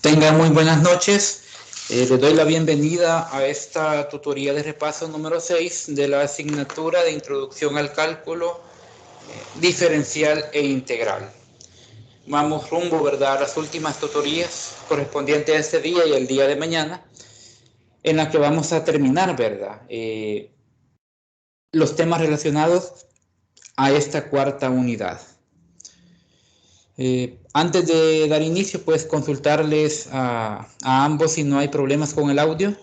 Tengan muy buenas noches. Les doy la bienvenida a esta tutoría de repaso número 6 de la asignatura de Introducción al Cálculo Diferencial e Integral. Vamos rumbo, ¿verdad?, a las últimas tutorías correspondientes a este día y el día de mañana, en la que vamos a terminar, ¿verdad?, los temas relacionados a esta cuarta unidad. Antes de dar inicio, pues consultarles a ambos si no hay problemas con el audio.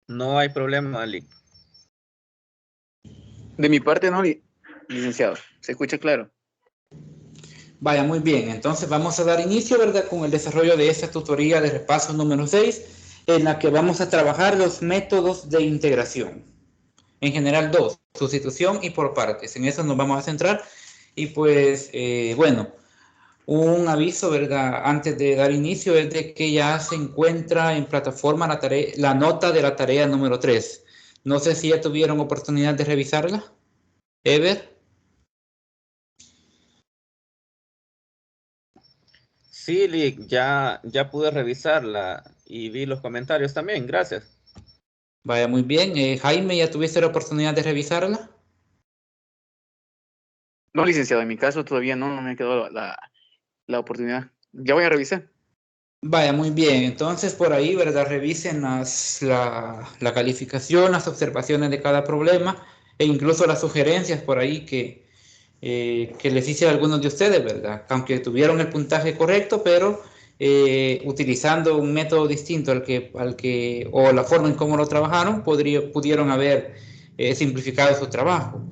No hay problema, Ali. De mi parte no, licenciado. Se escucha claro. Vaya, muy bien. Entonces vamos a dar inicio, ¿verdad?, con el desarrollo de esta tutoría de repaso número 6, en la que vamos a trabajar los métodos de integración. En general, dos: sustitución y por partes. En eso nos vamos a centrar. Y pues, bueno, un aviso, ¿verdad?, antes de dar inicio, es de que ya se encuentra en plataforma la nota de la tarea número 3. No sé si ya tuvieron oportunidad de revisarla. Ever. Sí, Lick, ya pude revisarla y vi los comentarios también, gracias. Vaya, muy bien. Jaime, ¿ya tuviste la oportunidad de revisarla? No, licenciado, en mi caso todavía no me ha quedado la oportunidad. Ya voy a revisar. Vaya, muy bien. Entonces, por ahí, ¿verdad?, revisen la calificación, las observaciones de cada problema e incluso las sugerencias por ahí que les hice a algunos de ustedes, ¿verdad? Aunque tuvieron el puntaje correcto, pero utilizando un método distinto o la forma en cómo lo trabajaron, pudieron haber simplificado su trabajo.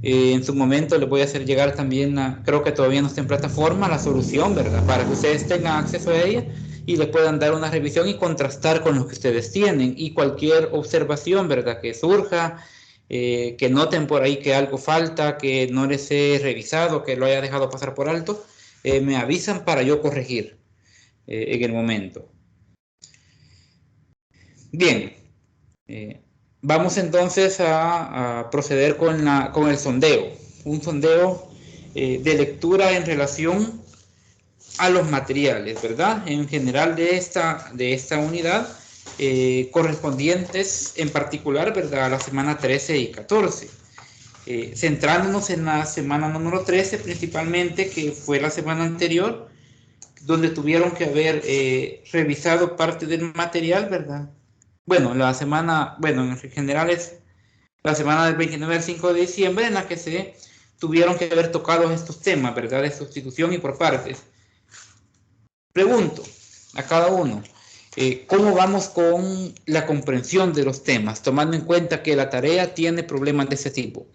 En su momento les voy a hacer llegar también, creo que todavía no está en plataforma, la solución, ¿verdad?, para que ustedes tengan acceso a ella y le puedan dar una revisión y contrastar con lo que ustedes tienen, y cualquier observación, ¿verdad?, que surja, que noten por ahí que algo falta, que no les he revisado, que lo haya dejado pasar por alto, me avisan para yo corregir en el momento. Bien, vamos entonces a proceder con el sondeo. Un sondeo de lectura en relación a los materiales, ¿verdad?, en general de esta unidad, correspondientes en particular, ¿verdad?, a la semana 13 y 14. Centrándonos en la semana número 13 principalmente, que fue la semana anterior, donde tuvieron que haber revisado parte del material, ¿verdad? Bueno, en general es la semana del 29 al 5 de diciembre, en la que se tuvieron que haber tocado estos temas, ¿verdad?, de sustitución y por partes. Pregunto a cada uno, ¿cómo vamos con la comprensión de los temas, tomando en cuenta que la tarea tiene problemas de ese tipo?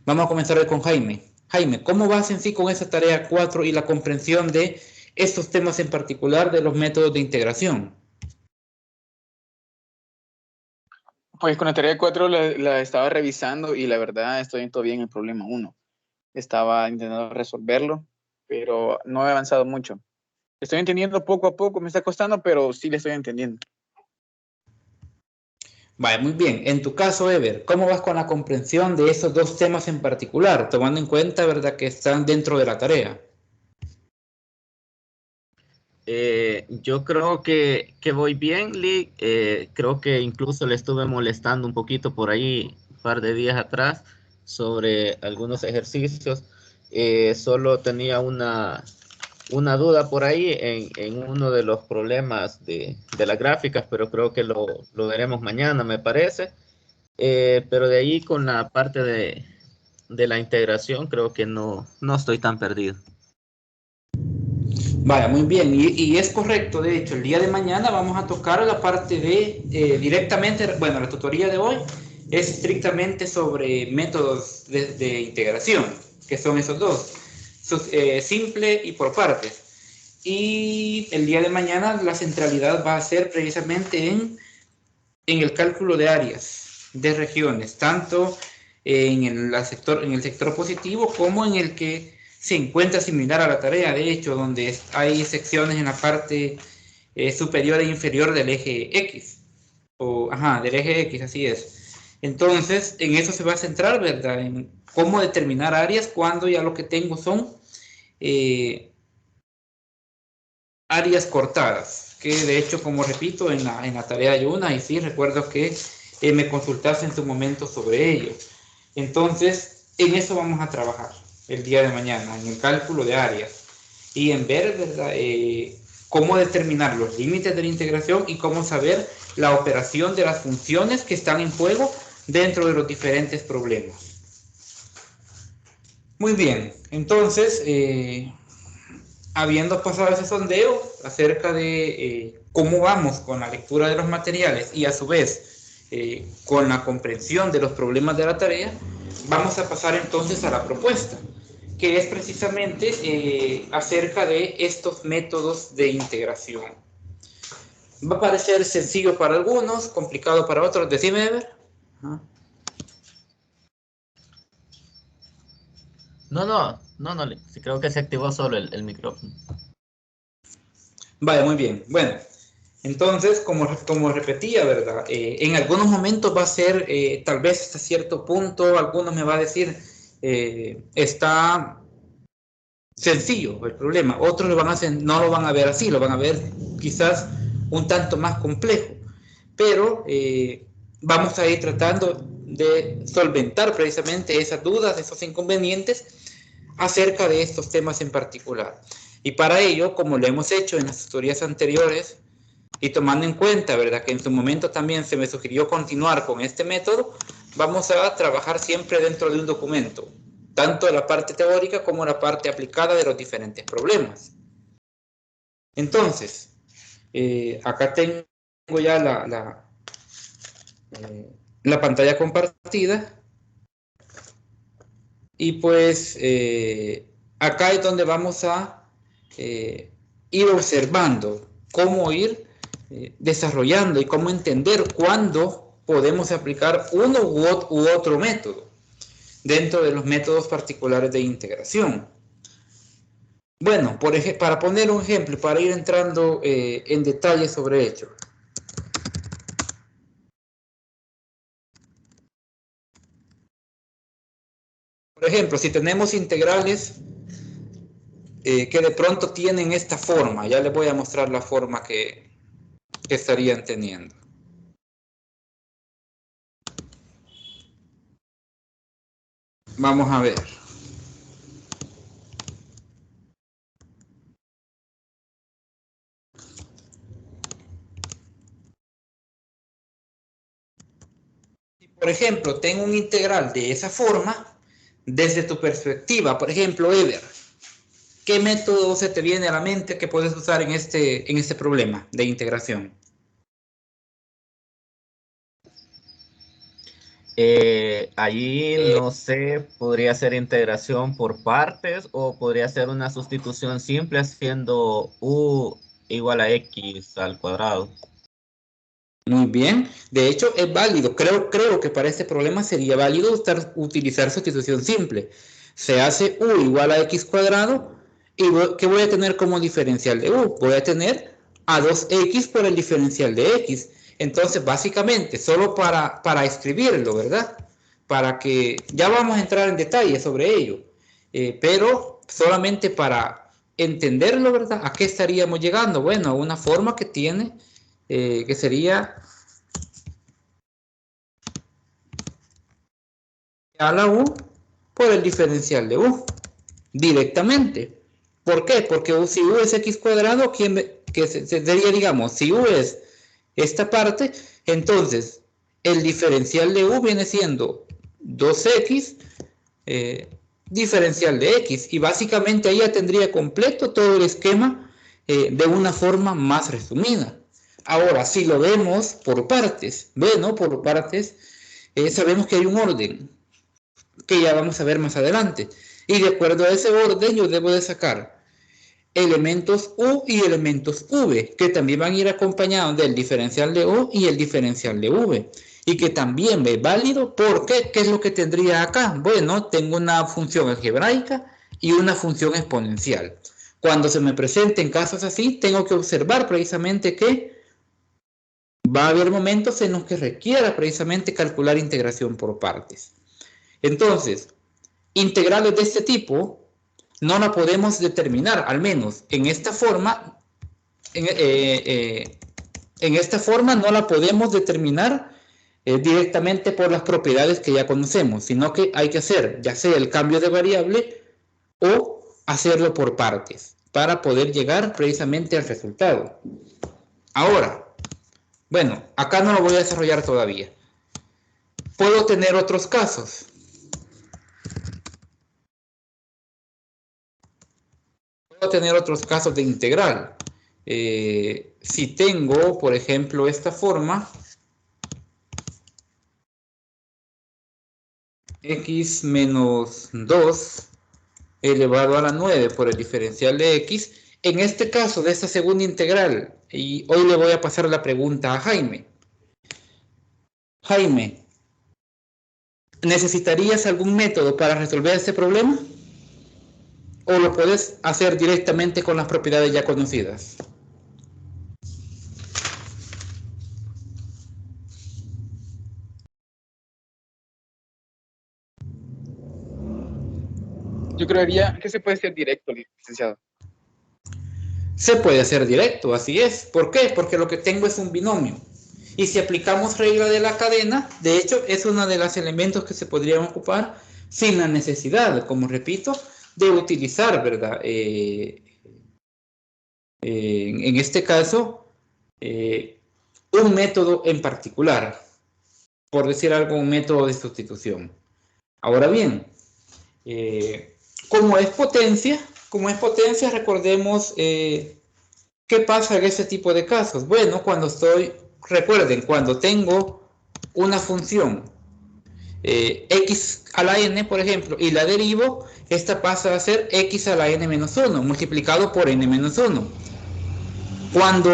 Vamos a comenzar con Jaime. Jaime, ¿cómo vas en sí con esa tarea 4 y la comprensión de estos temas en particular de los métodos de integración? Pues con la tarea 4 la estaba revisando y la verdad estoy todavía en el problema 1. Estaba intentando resolverlo, pero no he avanzado mucho. Estoy entendiendo poco a poco, me está costando, pero sí le estoy entendiendo. Vale, muy bien. En tu caso, Ever, ¿cómo vas con la comprensión de esos dos temas en particular, tomando en cuenta, ¿verdad?, que están dentro de la tarea? Yo creo que voy bien, Lick. Creo que incluso le estuve molestando un poquito por ahí un par de días atrás sobre algunos ejercicios. Solo tenía una duda por ahí en uno de los problemas de las gráficas, pero creo que lo veremos mañana, me parece. Pero de ahí con la parte de la integración, creo que no estoy tan perdido. Vaya, muy bien, y es correcto. De hecho, el día de mañana vamos a tocar la parte de directamente, bueno, la tutoría de hoy es estrictamente sobre métodos de integración, que son esos dos, simple y por partes. Y el día de mañana la centralidad va a ser precisamente en el cálculo de áreas de regiones, tanto en el sector positivo como en el que se encuentra similar a la tarea, de hecho, donde hay secciones en la parte superior e inferior del eje X, del eje X, así es. Entonces, en eso se va a centrar, ¿verdad? En cómo determinar áreas cuando ya lo que tengo son áreas cortadas, que de hecho, como repito, en la tarea hay una, y sí, recuerdo que me consultaste en su momento sobre ello. Entonces, en eso vamos a trabajar el día de mañana, en el cálculo de áreas, y en ver, ¿verdad? Cómo determinar los límites de la integración y cómo saber la operación de las funciones que están en juego dentro de los diferentes problemas. Muy bien, entonces, habiendo pasado ese sondeo acerca de cómo vamos con la lectura de los materiales y a su vez con la comprensión de los problemas de la tarea, vamos a pasar entonces a la propuesta, que es precisamente acerca de estos métodos de integración. Va a parecer sencillo para algunos, complicado para otros. Decime, Ever. No, sí, creo que se activó solo el micrófono. Vale, muy bien. Bueno, entonces, como repetía, ¿verdad? En algunos momentos va a ser, tal vez hasta cierto punto, algunos me va a decir, está sencillo el problema. Otros no lo van a ver así, lo van a ver quizás un tanto más complejo. Pero vamos a ir tratando de solventar precisamente esas dudas, esos inconvenientes acerca de estos temas en particular. Y para ello, como lo hemos hecho en las tutorías anteriores, y tomando en cuenta, ¿verdad?, que en su momento también se me sugirió continuar con este método, vamos a trabajar siempre dentro de un documento, tanto la parte teórica como la parte aplicada de los diferentes problemas. Entonces, acá tengo ya la pantalla compartida, y pues acá es donde vamos a ir observando cómo ir desarrollando y cómo entender cuándo podemos aplicar uno u otro método dentro de los métodos particulares de integración. Bueno, para poner un ejemplo, para ir entrando en detalle sobre ello. Por ejemplo, si tenemos integrales que de pronto tienen esta forma, ya les voy a mostrar la forma que estarían teniendo. Vamos a ver. Por ejemplo, tengo un integral de esa forma, desde tu perspectiva, por ejemplo, Ever, ¿qué método se te viene a la mente que puedes usar en este problema de integración? Allí, no sé, podría ser integración por partes o podría ser una sustitución simple haciendo u igual a x al cuadrado. Muy bien, de hecho es válido, creo que para este problema sería válido utilizar sustitución simple. Se hace u igual a x cuadrado, y ¿qué voy a tener como diferencial de u? Voy a tener a 2x por el diferencial de x. Entonces, básicamente, solo para escribirlo, ¿verdad? Para que, ya vamos a entrar en detalle sobre ello, pero solamente para entenderlo, ¿verdad? ¿A qué estaríamos llegando? Bueno, a una forma que tiene, que sería a la u por el diferencial de u directamente. ¿Por qué? Porque si u es x cuadrado, que sería, digamos, si u es esta parte, entonces el diferencial de u viene siendo 2x diferencial de x, y básicamente ahí ya tendría completo todo el esquema de una forma más resumida. Ahora, si lo vemos por partes, bueno, por partes, sabemos que hay un orden que ya vamos a ver más adelante, y de acuerdo a ese orden yo debo de sacar elementos u y elementos v, que también van a ir acompañados del diferencial de u y el diferencial de v, y que también es válido porque, ¿qué es lo que tendría acá? Bueno, tengo una función algebraica y una función exponencial. Cuando se me presenten casos así, tengo que observar precisamente que va a haber momentos en los que requiera precisamente calcular integración por partes. Entonces, integrales de este tipo no la podemos determinar, al menos en esta forma, en esta forma no la podemos determinar directamente por las propiedades que ya conocemos, sino que hay que hacer ya sea el cambio de variable o hacerlo por partes para poder llegar precisamente al resultado. Ahora, bueno, acá no lo voy a desarrollar todavía. Puedo tener otros casos. Puedo tener otros casos de integral. Si tengo, por ejemplo, esta forma, x menos 2 elevado a la 9 por el diferencial de x, en este caso de esta segunda integral, y hoy le voy a pasar la pregunta a Jaime. Jaime, ¿necesitarías algún método para resolver este problema? ¿O lo puedes hacer directamente con las propiedades ya conocidas? Yo creería que se puede hacer directo, licenciado. Se puede hacer directo, así es. ¿Por qué? Porque lo que tengo es un binomio. Y si aplicamos regla de la cadena, de hecho, es uno de los elementos que se podrían ocupar sin la necesidad, como repito, de utilizar, ¿verdad? En este caso, un método en particular, por decir algo, un método de sustitución. Ahora bien, como es potencia, recordemos qué pasa en ese tipo de casos. Bueno, recuerden, cuando tengo una función x a la n, por ejemplo, y la derivo, esta pasa a ser x a la n menos 1, multiplicado por n menos 1. Cuando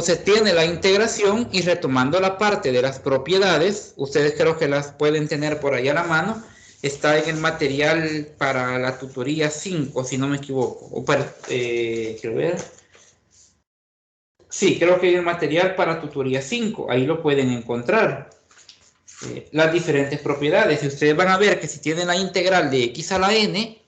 se tiene la integración, y retomando la parte de las propiedades, ustedes creo que las pueden tener por ahí a la mano, está en el material para la tutoría 5, si no me equivoco. O para, quiero ver. Sí, creo que hay el material para tutoría 5, ahí lo pueden encontrar. Las diferentes propiedades. Y ustedes van a ver que si tienen la integral de x a la n,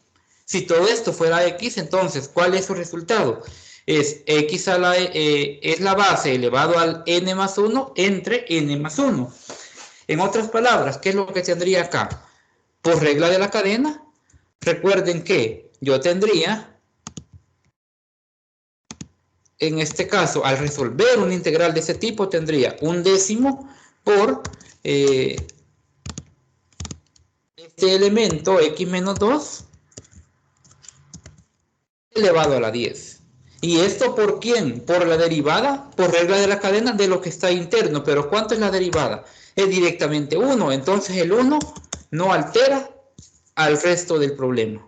si todo esto fuera x, entonces, ¿cuál es su resultado? Es x a la es la base elevado al n más 1 entre n más 1. En otras palabras, ¿qué es lo que tendría acá? Por regla de la cadena, recuerden que yo tendría, en este caso, al resolver una integral de ese tipo, tendría un décimo por este elemento x menos 2 elevado a la 10. ¿Y esto por quién? Por la derivada, por regla de la cadena, de lo que está interno. Pero ¿cuánto es la derivada? Es directamente 1. Entonces el 1 no altera al resto del problema.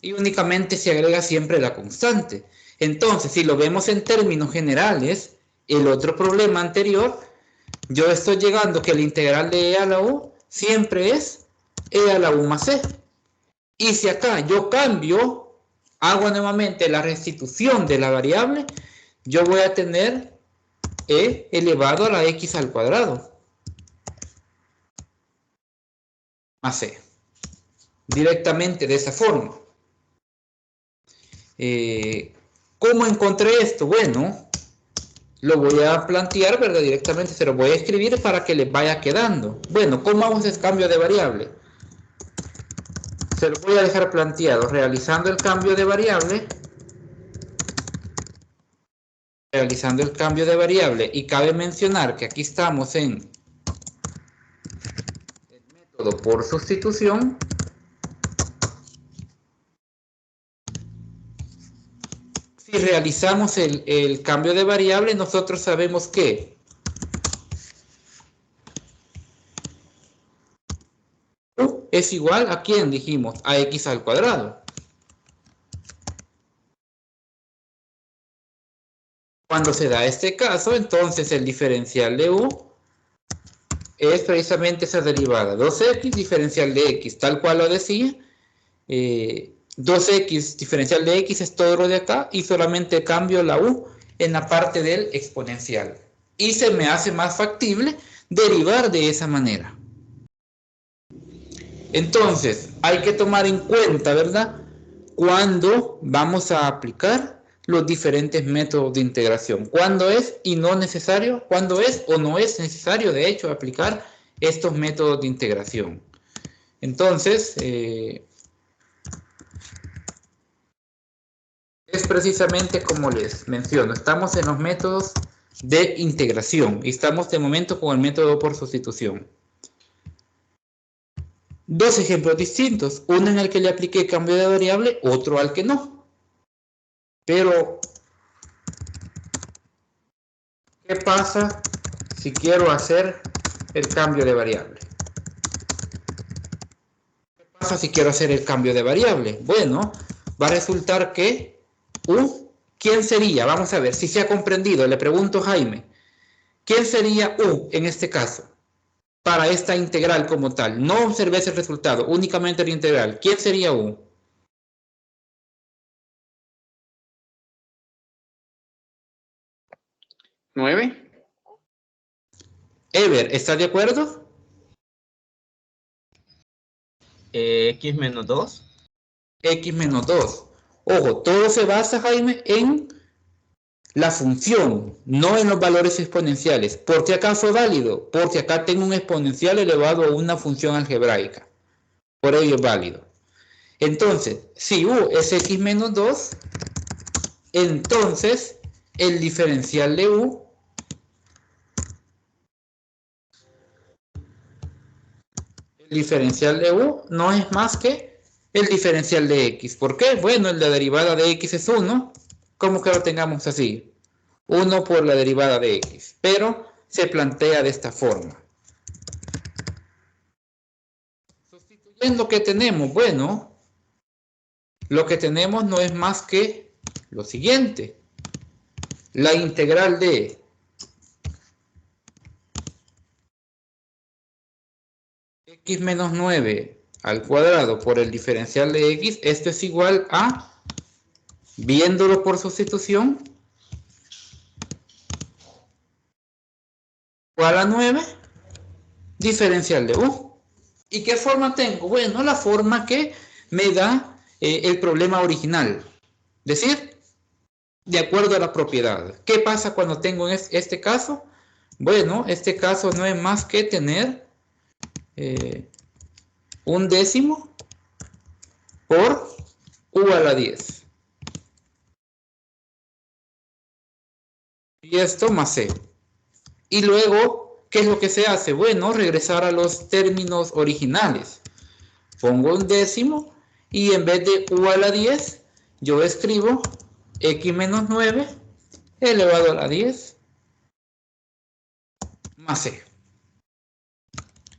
Y únicamente se agrega siempre la constante. Entonces, si lo vemos en términos generales, el otro problema anterior, yo estoy llegando que la integral de e a la u siempre es e a la u más c. Y si acá yo cambio, hago nuevamente la restitución de la variable, yo voy a tener e elevado a la x al cuadrado más c. Directamente de esa forma. ¿Cómo encontré esto? Bueno, lo voy a plantear, ¿verdad? Directamente se lo voy a escribir para que les vaya quedando. Bueno, ¿cómo hago ese cambio de variable? Se lo voy a dejar planteado. Realizando el cambio de variable. Y cabe mencionar que aquí estamos en el método por sustitución. Si realizamos el cambio de variable, nosotros sabemos que u es igual a ¿quién dijimos? A x al cuadrado. Cuando se da este caso, entonces el diferencial de u es precisamente esa derivada. 2x diferencial de x, tal cual lo decía. 2x diferencial de x es todo lo de acá y solamente cambio la u en la parte del exponencial. y se me hace más factible derivar de esa manera. Entonces, hay que tomar en cuenta, ¿verdad?, cuando vamos a aplicar los diferentes métodos de integración. Cuándo es y no necesario, cuándo es o no es necesario, de hecho, aplicar estos métodos de integración. Entonces, es precisamente como les menciono, estamos en los métodos de integración y estamos de momento con el método por sustitución. Dos ejemplos distintos, uno en el que le apliqué cambio de variable, otro al que no. Pero, ¿qué pasa si quiero hacer el cambio de variable? ¿Qué pasa si quiero hacer el cambio de variable? Bueno, va a resultar que U, ¿quién sería? Vamos a ver si se ha comprendido. Le pregunto a Jaime, ¿quién sería U en este caso? Para esta integral como tal. No observé ese resultado, únicamente la integral. ¿Quién sería U? ¿9? Ever, ¿está de acuerdo? X menos 2. X menos 2. Ojo, todo se basa, Jaime, en la función, no en los valores exponenciales. ¿Por qué acaso válido? Porque acá tengo un exponencial elevado a una función algebraica. Por ello es válido. Entonces, si U es X menos 2, entonces el diferencial de U no es más que el diferencial de X. ¿Por qué? Bueno, la derivada de X es 1. ¿Cómo que lo tengamos así? 1 por la derivada de X. Pero se plantea de esta forma. Sustituyendo, ¿qué tenemos? Bueno, lo que tenemos no es más que lo siguiente. La integral de x menos 9 al cuadrado por el diferencial de x, esto es igual a, viéndolo por sustitución, igual a 9 diferencial de u. ¿Y qué forma tengo? Bueno, la forma que me da el problema original. Es decir, de acuerdo a la propiedad. ¿Qué pasa cuando tengo este caso? Bueno, este caso no es más que tener un décimo por u a la 10. Y esto más c. Y luego, ¿qué es lo que se hace? Bueno, regresar a los términos originales. Pongo un décimo y en vez de u a la 10, yo escribo x menos 9 elevado a la 10 más c.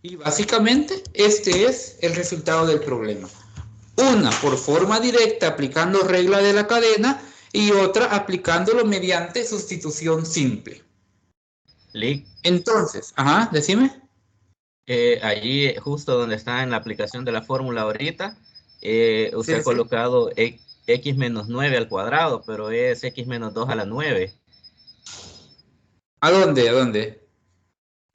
Y básicamente este es el resultado del problema. Una por forma directa aplicando regla de la cadena y otra aplicándolo mediante sustitución simple. Lick. Entonces, decime. Allí, justo donde está en la aplicación de la fórmula ahorita, usted ha colocado x menos 9 al cuadrado, pero es x menos 2 a la 9. ¿A dónde? ¿A dónde?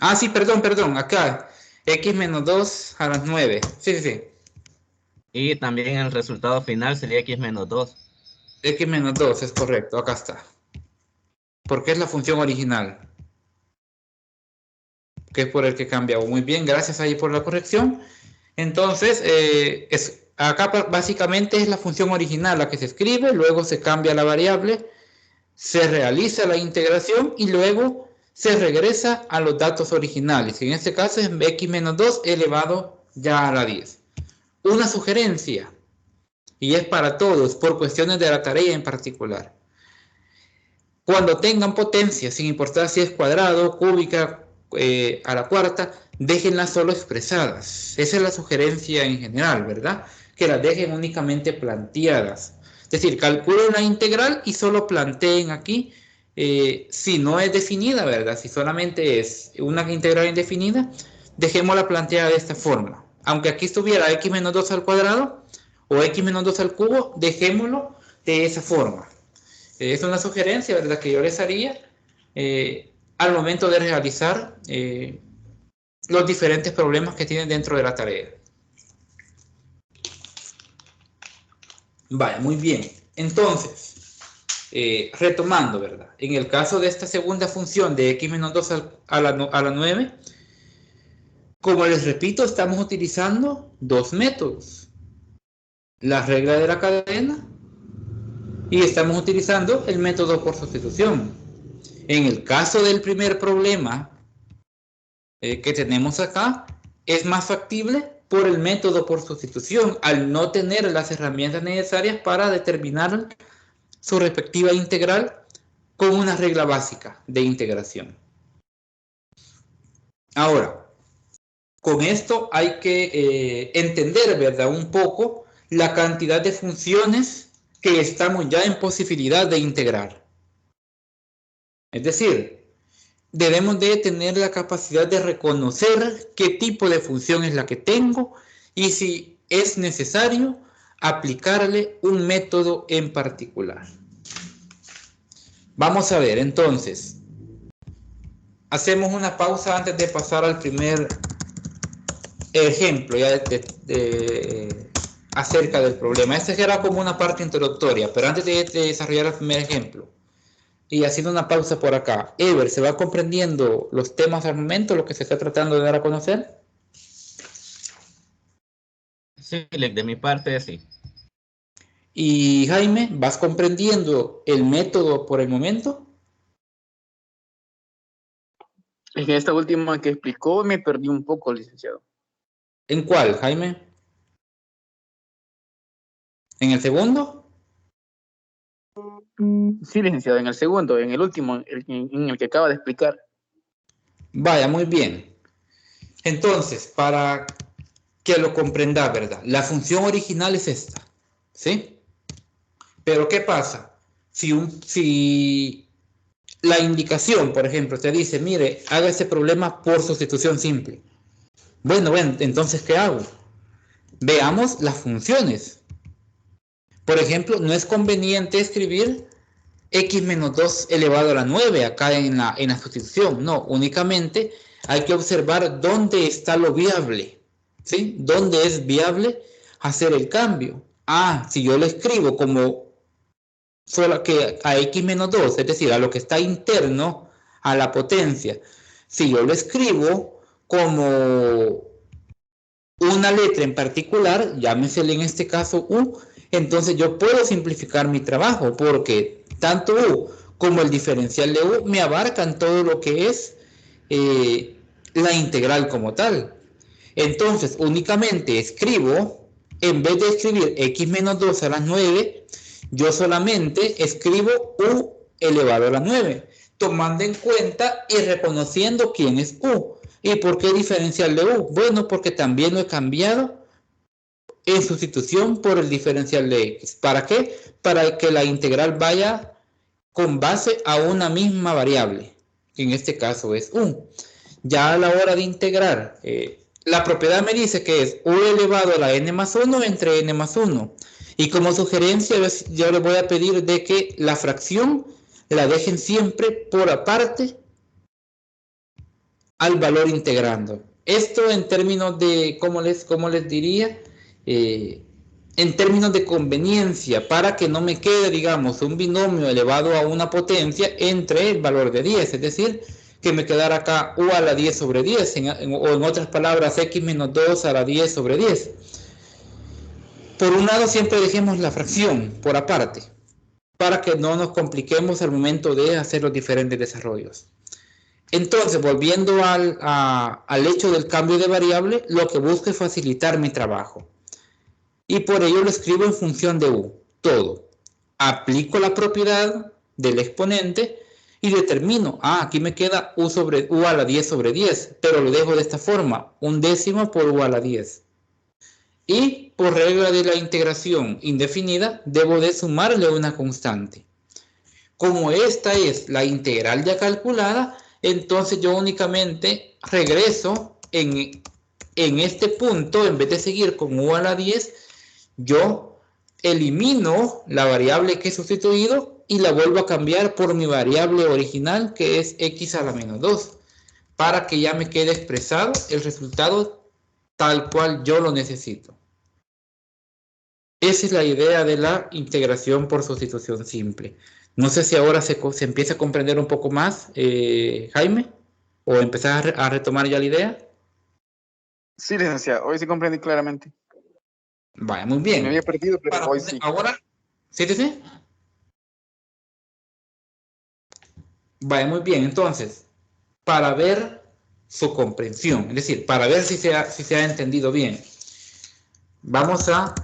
Ah, sí, perdón, acá. X menos 2 a las 9. Sí. Y también el resultado final sería x menos 2. X menos 2, es correcto, acá está. Porque es la función original. Que es por el que cambia. Muy bien, gracias ahí por la corrección. Entonces, acá básicamente es la función original la que se escribe, luego se cambia la variable, se realiza la integración y luego se regresa a los datos originales. En este caso es x menos 2 elevado ya a la 10. Una sugerencia, y es para todos, por cuestiones de la tarea en particular. Cuando tengan potencia, sin importar si es cuadrado, cúbica, a la cuarta, déjenlas solo expresadas. Esa es la sugerencia en general, ¿verdad? Que las dejen únicamente planteadas. Es decir, calculen la integral y solo planteen aquí si no es definida, ¿verdad? Si solamente es una integral indefinida, dejémosla planteada de esta forma. Aunque aquí estuviera x menos 2 al cuadrado o x menos 2 al cubo, dejémoslo de esa forma. Es una sugerencia, ¿verdad?, que yo les haría al momento de realizar los diferentes problemas que tienen dentro de la tarea. Vale, muy bien. Entonces, retomando, ¿verdad? En el caso de esta segunda función de x menos 2 a la 9, como les repito, estamos utilizando dos métodos. La regla de la cadena y estamos utilizando el método por sustitución. En el caso del primer problema que tenemos acá, es más factible por el método por sustitución, al no tener las herramientas necesarias para determinar su respectiva integral con una regla básica de integración. Ahora, con esto hay que entender, ¿verdad?, un poco la cantidad de funciones que estamos ya en posibilidad de integrar. Es decir, debemos de tener la capacidad de reconocer qué tipo de función es la que tengo y si es necesario aplicarle un método en particular. Vamos a ver, entonces, hacemos una pausa antes de pasar al primer ejemplo ya acerca del problema. Esta era como una parte introductoria, pero antes de desarrollar el primer ejemplo, y haciendo una pausa por acá, Ever, ¿se va comprendiendo los temas al momento, lo que se está tratando de dar a conocer? Sí, de mi parte sí. Y Jaime, ¿vas comprendiendo el método por el momento? En esta última que explicó me perdí un poco, licenciado. ¿En cuál, Jaime? ¿En el segundo? Sí, licenciado, en el segundo, en el último, en el que acaba de explicar. Vaya, muy bien. Entonces, para que lo comprendas, ¿verdad? La función original es esta, ¿sí? Pero ¿qué pasa? Si la indicación, por ejemplo, te dice, mire, haga ese problema por sustitución simple. Bueno, entonces, ¿qué hago? Veamos las funciones. Por ejemplo, no es conveniente escribir x menos 2 elevado a la 9 acá en la sustitución. No, únicamente hay que observar dónde está lo viable, ¿sí? Dónde es viable hacer el cambio. Si yo lo escribo como solo que a x menos 2, es decir, a lo que está interno a la potencia, si yo lo escribo como una letra en particular, llámesele en este caso u, entonces yo puedo simplificar mi trabajo porque tanto u como el diferencial de u me abarcan todo lo que es la integral como tal. Entonces únicamente escribo, en vez de escribir x menos 2 a las 9, yo solamente escribo u elevado a la 9, tomando en cuenta y reconociendo quién es u. ¿Y por qué diferencial de u? Bueno, porque también lo he cambiado en sustitución por el diferencial de x. ¿Para qué? Para que la integral vaya con base a una misma variable, que en este caso es u. Ya a la hora de integrar, la propiedad me dice que es u elevado a la n más 1 entre n más 1. Y como sugerencia yo les voy a pedir de que la fracción la dejen siempre por aparte al valor integrando. Esto en términos de, ¿cómo les diría? En términos de conveniencia, para que no me quede, digamos, un binomio elevado a una potencia entre el valor de 10, es decir, que me quedara acá u a la 10 sobre 10, o en otras palabras, x menos 2 a la 10 sobre 10. Por un lado, siempre dejemos la fracción por aparte, para que no nos compliquemos al momento de hacer los diferentes desarrollos. Entonces, volviendo al hecho del cambio de variable, lo que busco es facilitar mi trabajo. Y por ello lo escribo en función de u, todo. Aplico la propiedad del exponente y determino, aquí me queda u a la 10 sobre 10, pero lo dejo de esta forma, un décimo por u a la 10. Y por regla de la integración indefinida, debo de sumarle una constante. Como esta es la integral ya calculada, entonces yo únicamente regreso en este punto, en vez de seguir con u a la 10, yo elimino la variable que he sustituido y la vuelvo a cambiar por mi variable original, que es x a la menos 2, para que ya me quede expresado el resultado tal cual yo lo necesito. Esa es la idea de la integración por sustitución simple. No sé si ahora se empieza a comprender un poco más, Jaime, o empezar a retomar ya la idea. Sí, licenciado, hoy sí comprendí claramente. Vaya, muy bien. Me había perdido, pero hoy sí. Ahora, ¿sí? Vaya, muy bien. Entonces, para ver su comprensión, es decir, para ver si se ha entendido bien, vamos a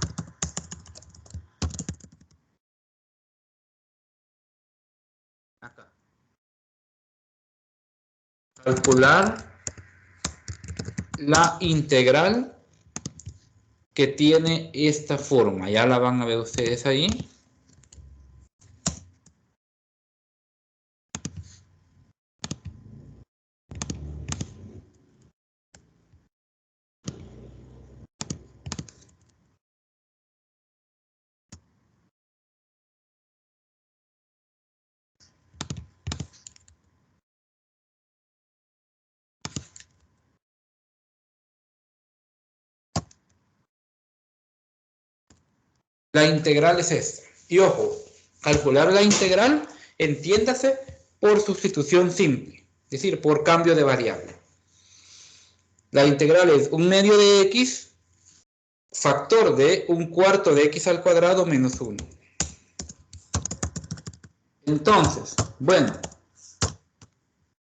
calcular la integral que tiene esta forma. Ya la van a ver ustedes ahí. La integral es esta. Y ojo, calcular la integral, entiéndase por sustitución simple, es decir, por cambio de variable. La integral es 1/2 de x, factor de 1/4 de x al cuadrado menos 1. Entonces, bueno,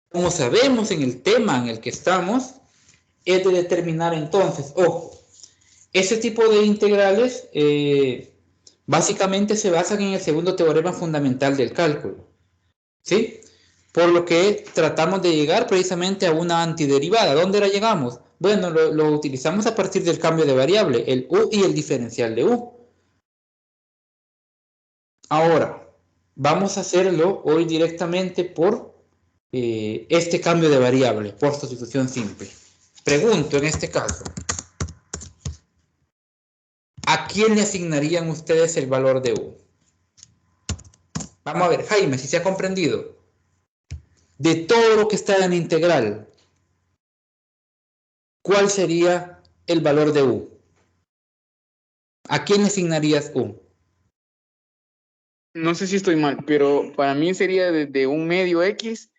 como sabemos en el tema en el que estamos, es de determinar entonces, ojo, ese tipo de integrales básicamente se basan en el segundo teorema fundamental del cálculo, ¿sí? Por lo que tratamos de llegar precisamente a una antiderivada. ¿Dónde la llegamos? Bueno, lo utilizamos a partir del cambio de variable, el u y el diferencial de u. Ahora, vamos a hacerlo hoy directamente por este cambio de variable, por sustitución simple. Pregunto en este caso, ¿a quién le asignarían ustedes el valor de u? Vamos a ver, Jaime, si se ha comprendido. De todo lo que está en integral, ¿cuál sería el valor de u? ¿A quién le asignarías u? No sé si estoy mal, pero para mí sería desde 1/2 x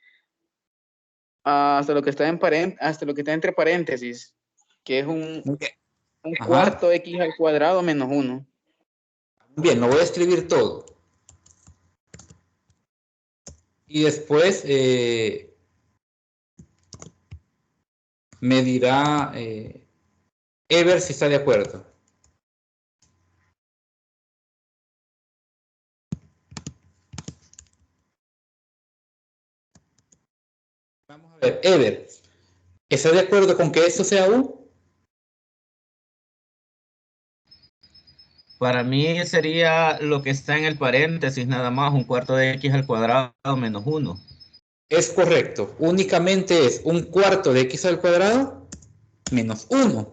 hasta lo que está hasta lo que está entre paréntesis, que es un cuarto x al cuadrado menos 1. Bien, lo voy a escribir todo. Y después me dirá Ever si está de acuerdo. Vamos a ver, Ever, ¿está de acuerdo con que esto sea u? Para mí sería lo que está en el paréntesis, nada más 1/4 de x al cuadrado menos 1. Es correcto, únicamente es 1/4 de x al cuadrado menos 1.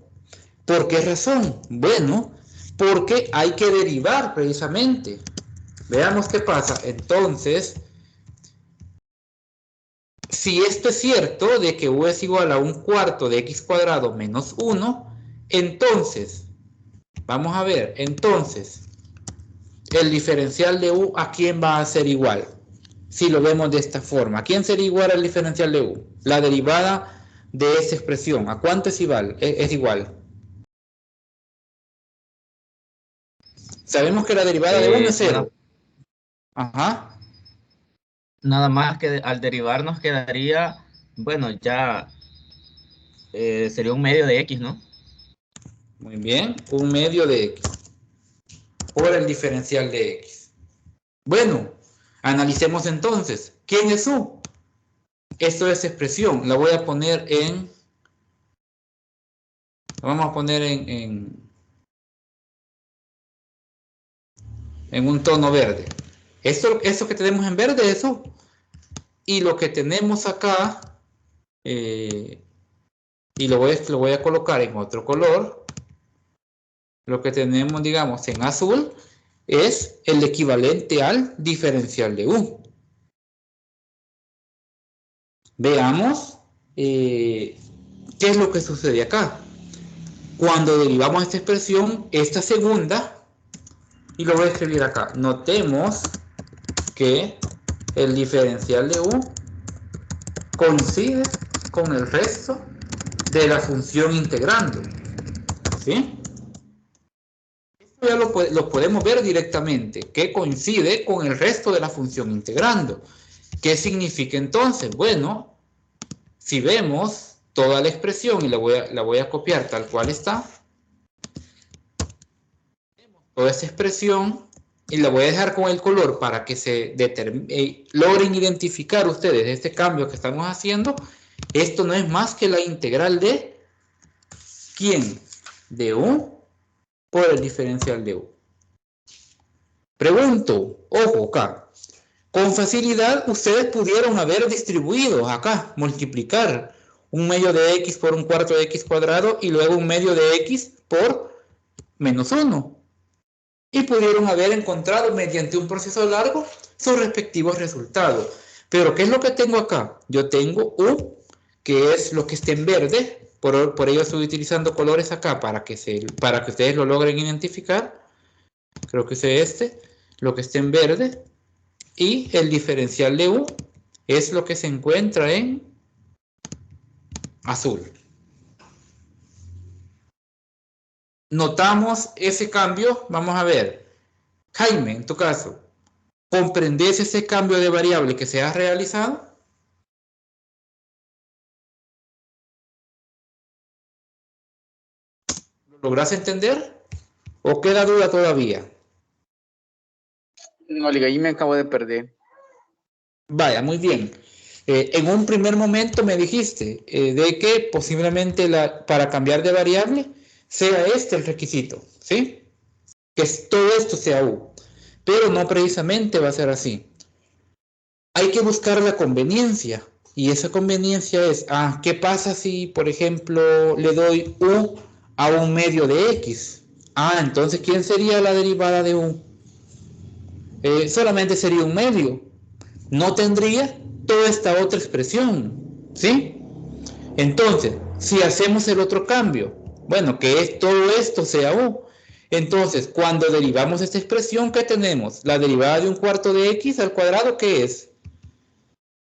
¿Por qué razón? Bueno, porque hay que derivar precisamente. Veamos qué pasa. Entonces, si esto es cierto, de que u es igual a 1/4 de x cuadrado menos 1, entonces, vamos a ver, entonces, el diferencial de u, ¿a quién va a ser igual? Si lo vemos de esta forma, ¿a quién sería igual al diferencial de u? La derivada de esa expresión, ¿a cuánto es igual? Es igual. Sabemos que la derivada de 1 es 0. Ajá. Nada más que al derivar nos quedaría, bueno, ya sería 1/2 de x, ¿no? Muy bien, 1/2 de x por el diferencial de x. Bueno, analicemos entonces. ¿Quién es u? Esto es expresión. La voy a poner en... La vamos a poner en un tono verde. Esto que tenemos en verde es u. Y lo que tenemos acá, y lo voy a colocar en otro color, lo que tenemos, digamos, en azul, es el equivalente al diferencial de U. Veamos qué es lo que sucede acá. Cuando derivamos esta expresión, esta segunda, y lo voy a escribir acá, notemos que el diferencial de U coincide con el resto de la función integrando. ¿Sí? Esto ya lo podemos ver directamente, que coincide con el resto de la función integrando. ¿Qué significa entonces? Bueno, si vemos toda la expresión y la voy a copiar tal cual está, toda esa expresión, y la voy a dejar con el color para que se logren identificar ustedes este cambio que estamos haciendo. Esto no es más que la integral de ¿quién? De U por el diferencial de U. Pregunto, ojo acá, con facilidad ustedes pudieron haber distribuido acá, multiplicar un medio de x por un cuarto de x cuadrado y luego un medio de x por menos 1. Y pudieron haber encontrado mediante un proceso largo sus respectivos resultados. Pero ¿qué es lo que tengo acá? Yo tengo U, que es lo que está en verde, por ello estoy utilizando colores acá para que ustedes lo logren identificar. Creo que es lo que está en verde. Y el diferencial de U es lo que se encuentra en azul. Notamos ese cambio. Vamos a ver. Jaime, en tu caso, ¿comprendes ese cambio de variable que se ha realizado? ¿Lo logras entender? ¿O queda duda todavía? No, Liga, ahí me acabo de perder. Vaya, muy bien. En un primer momento me dijiste de que posiblemente para cambiar de variable sea este el requisito, ¿sí? Que todo esto sea U. Pero no precisamente va a ser así. Hay que buscar la conveniencia. Y esa conveniencia es, ¿qué pasa si, por ejemplo, le doy U a un medio de X? Entonces, ¿quién sería la derivada de U? Solamente sería un medio. No tendría toda esta otra expresión, ¿sí? Entonces, si hacemos el otro cambio, bueno, que es todo esto sea U, entonces, cuando derivamos esta expresión, ¿qué tenemos? La derivada de un cuarto de x al cuadrado, ¿qué es?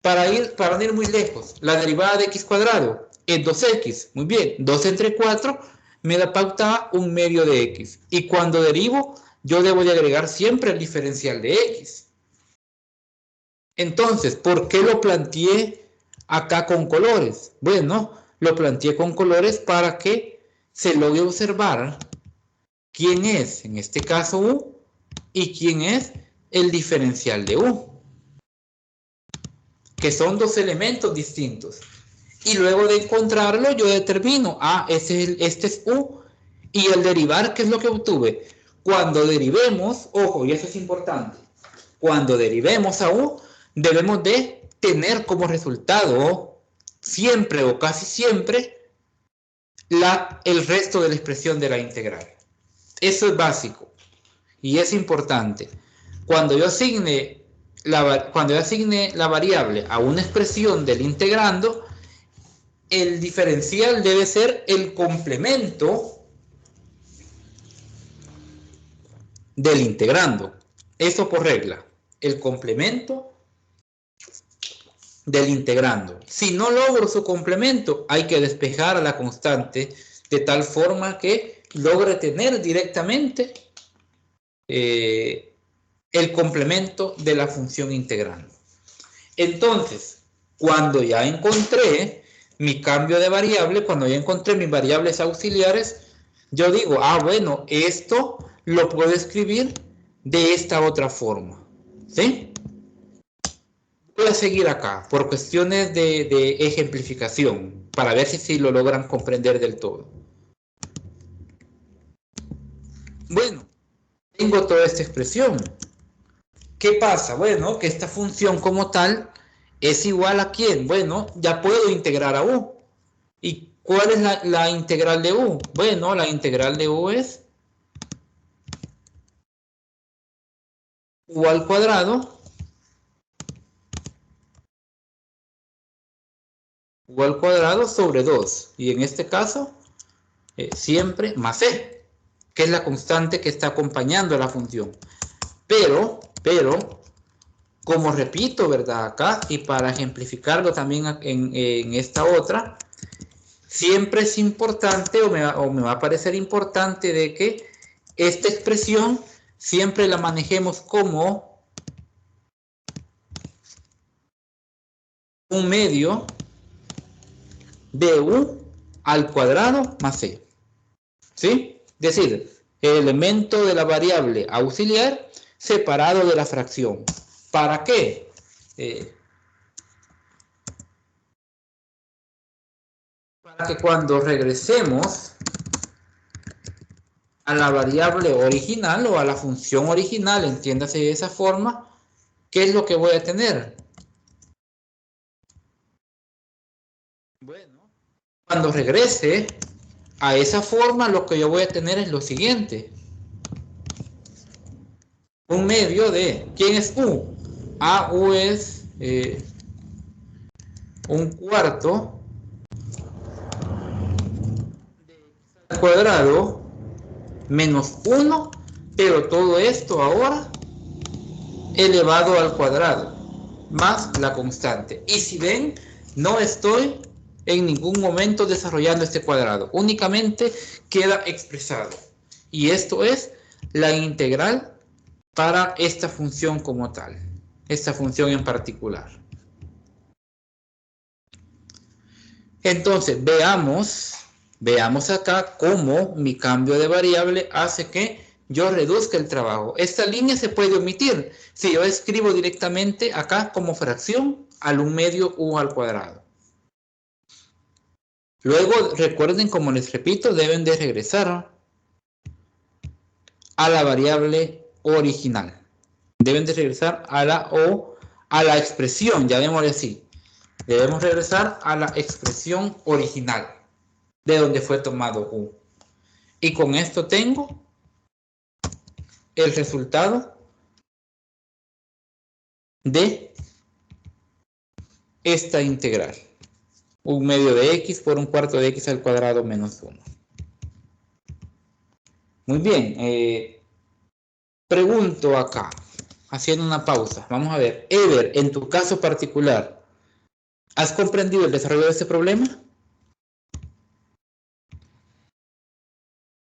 Para no ir muy lejos, la derivada de x cuadrado es 2x. Muy bien, 2 entre 4 me da pauta un medio de x. Y cuando derivo, yo debo de agregar siempre el diferencial de x. Entonces, ¿por qué lo planteé acá con colores? Bueno, lo planteé con colores para que se logre observar quién es, en este caso, U, y quién es el diferencial de U, que son dos elementos distintos. Y luego de encontrarlo, yo determino, este es U, y el derivar, ¿qué es lo que obtuve? Cuando derivemos, ojo, y eso es importante, cuando derivemos a U, debemos de tener como resultado, siempre o casi siempre, el resto de la expresión de la integral. Eso es básico y es importante. Cuando yo asigne la variable a una expresión del integrando, el diferencial debe ser el complemento del integrando. Eso por regla. El complemento del integrando. Si no logro su complemento, hay que despejar a la constante de tal forma que logre tener directamente el complemento de la función integrando. Entonces, cuando ya encontré mi cambio de variable, cuando ya encontré mis variables auxiliares, yo digo, bueno, esto lo puedo escribir de esta otra forma, ¿sí? Voy a seguir acá por cuestiones de ejemplificación para ver si lo logran comprender del todo. Bueno, tengo toda esta expresión. ¿Qué pasa? Bueno, que esta función como tal es igual a ¿quién? Bueno, ya puedo integrar a U. ¿Y cuál es la integral de U? Bueno, la integral de U es u al cuadrado sobre 2. Y en este caso, siempre más c, que es la constante que está acompañando a la función. Pero, como repito, ¿verdad? Acá, y para ejemplificarlo también en esta otra, siempre es importante, o me va a parecer importante, de que esta expresión siempre la manejemos como un medio de u al cuadrado más c. ¿Sí? Es decir, el elemento de la variable auxiliar separado de la fracción. ¿Para qué? Para que cuando regresemos a la variable original o a la función original, entiéndase de esa forma, ¿qué es lo que voy a tener? Bueno, cuando regrese a esa forma, lo que yo voy a tener es lo siguiente. Un medio de, ¿quién es u? U es un cuarto al cuadrado menos 1, pero todo esto ahora elevado al cuadrado, más la constante. Y si ven, no estoy en ningún momento desarrollando este cuadrado, únicamente queda expresado. Y esto es la integral para esta función como tal, esta función en particular. Entonces, veamos acá cómo mi cambio de variable hace que yo reduzca el trabajo. Esta línea se puede omitir si yo escribo directamente acá como fracción al 1 medio u al cuadrado. Luego, recuerden, como les repito, deben de regresar a la variable original. Deben de regresar a la expresión, llamémosle así. Debemos regresar a la expresión original de donde fue tomado u. Y con esto tengo el resultado de esta integral. 1 medio de x por un cuarto de x al cuadrado menos 1. Muy bien. Pregunto acá, haciendo una pausa. Vamos a ver. Ever, en tu caso particular, ¿has comprendido el desarrollo de este problema?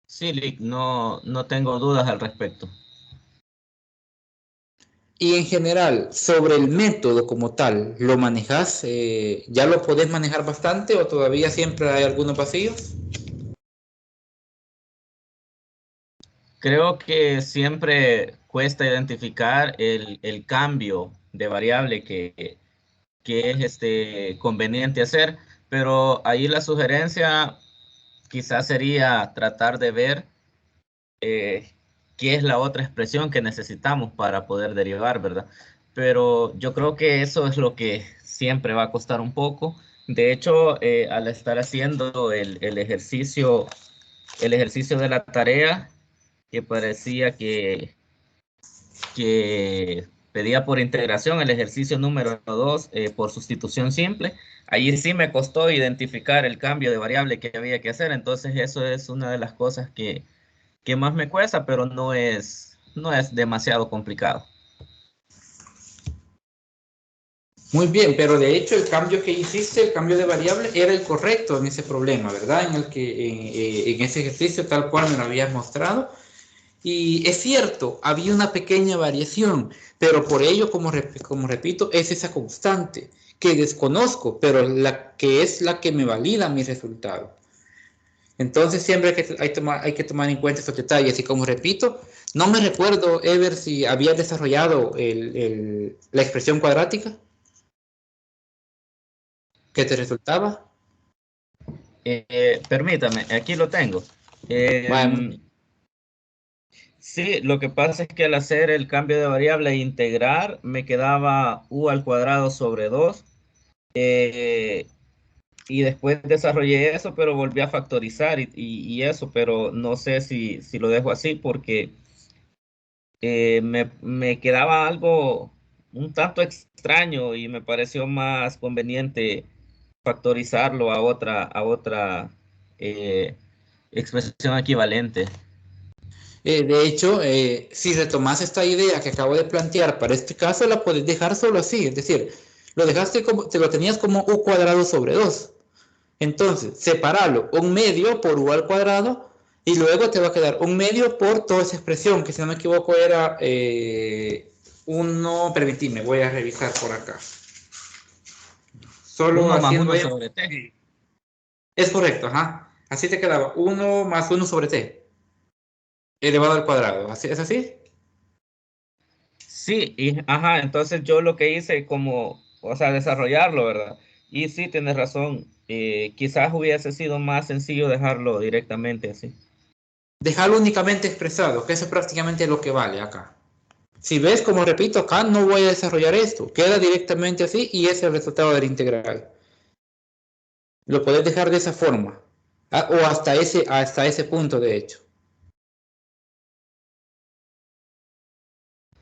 Sí, Lick, no tengo dudas al respecto. Y en general, sobre el método como tal, ¿lo manejas? ¿Ya lo podés manejar bastante o todavía siempre hay algunos vacíos? Creo que siempre cuesta identificar el cambio de variable que es conveniente hacer, pero ahí la sugerencia quizás sería tratar de ver qué es la otra expresión que necesitamos para poder derivar, ¿verdad? Pero yo creo que eso es lo que siempre va a costar un poco. De hecho, al estar haciendo el ejercicio de la tarea, que parecía que pedía por integración el ejercicio número 2 por sustitución simple, ahí sí me costó identificar el cambio de variable que había que hacer, entonces eso es una de las cosas que más me cuesta, pero no es demasiado complicado. Muy bien, pero de hecho el cambio que hiciste, el cambio de variable, era el correcto en ese problema, ¿verdad? En ese ejercicio tal cual me lo habías mostrado. Y es cierto, había una pequeña variación, pero por ello, como repito, es esa constante que desconozco, pero la que es la que me valida mi resultado. Entonces siempre hay que tomar en cuenta estos detalles. Y como repito, no me recuerdo, Ever, si había desarrollado la expresión cuadrática que te resultaba. Permítame, aquí lo tengo. Bueno, Sí, lo que pasa es que al hacer el cambio de variable e integrar, me quedaba u al cuadrado sobre 2. Y después desarrollé eso, pero volví a factorizar y eso, pero no sé si lo dejo así porque me quedaba algo un tanto extraño y me pareció más conveniente factorizarlo a otra expresión equivalente. De hecho, si retomas esta idea que acabo de plantear para este caso, la puedes dejar solo así, es decir, lo dejaste como, te lo tenías como u cuadrado sobre 2. Entonces, separalo un medio por u al cuadrado y luego te va a quedar un medio por toda esa expresión, que si no me equivoco era 1, permitidme, voy a revisar por acá. Solo 1 más haciendo 1 sobre t. es correcto, ajá. Así te quedaba 1 más 1 sobre t elevado al cuadrado. ¿Es así? Sí, y, ajá, entonces yo lo que hice como, o sea, desarrollarlo, ¿verdad? Y sí, tienes razón, quizás hubiese sido más sencillo dejarlo directamente así. Dejarlo únicamente expresado, que eso es prácticamente lo que vale acá. Si ves, como repito, acá no voy a desarrollar esto. Queda directamente así y es el resultado del integral. Lo puedes dejar de esa forma. O hasta ese punto, de hecho.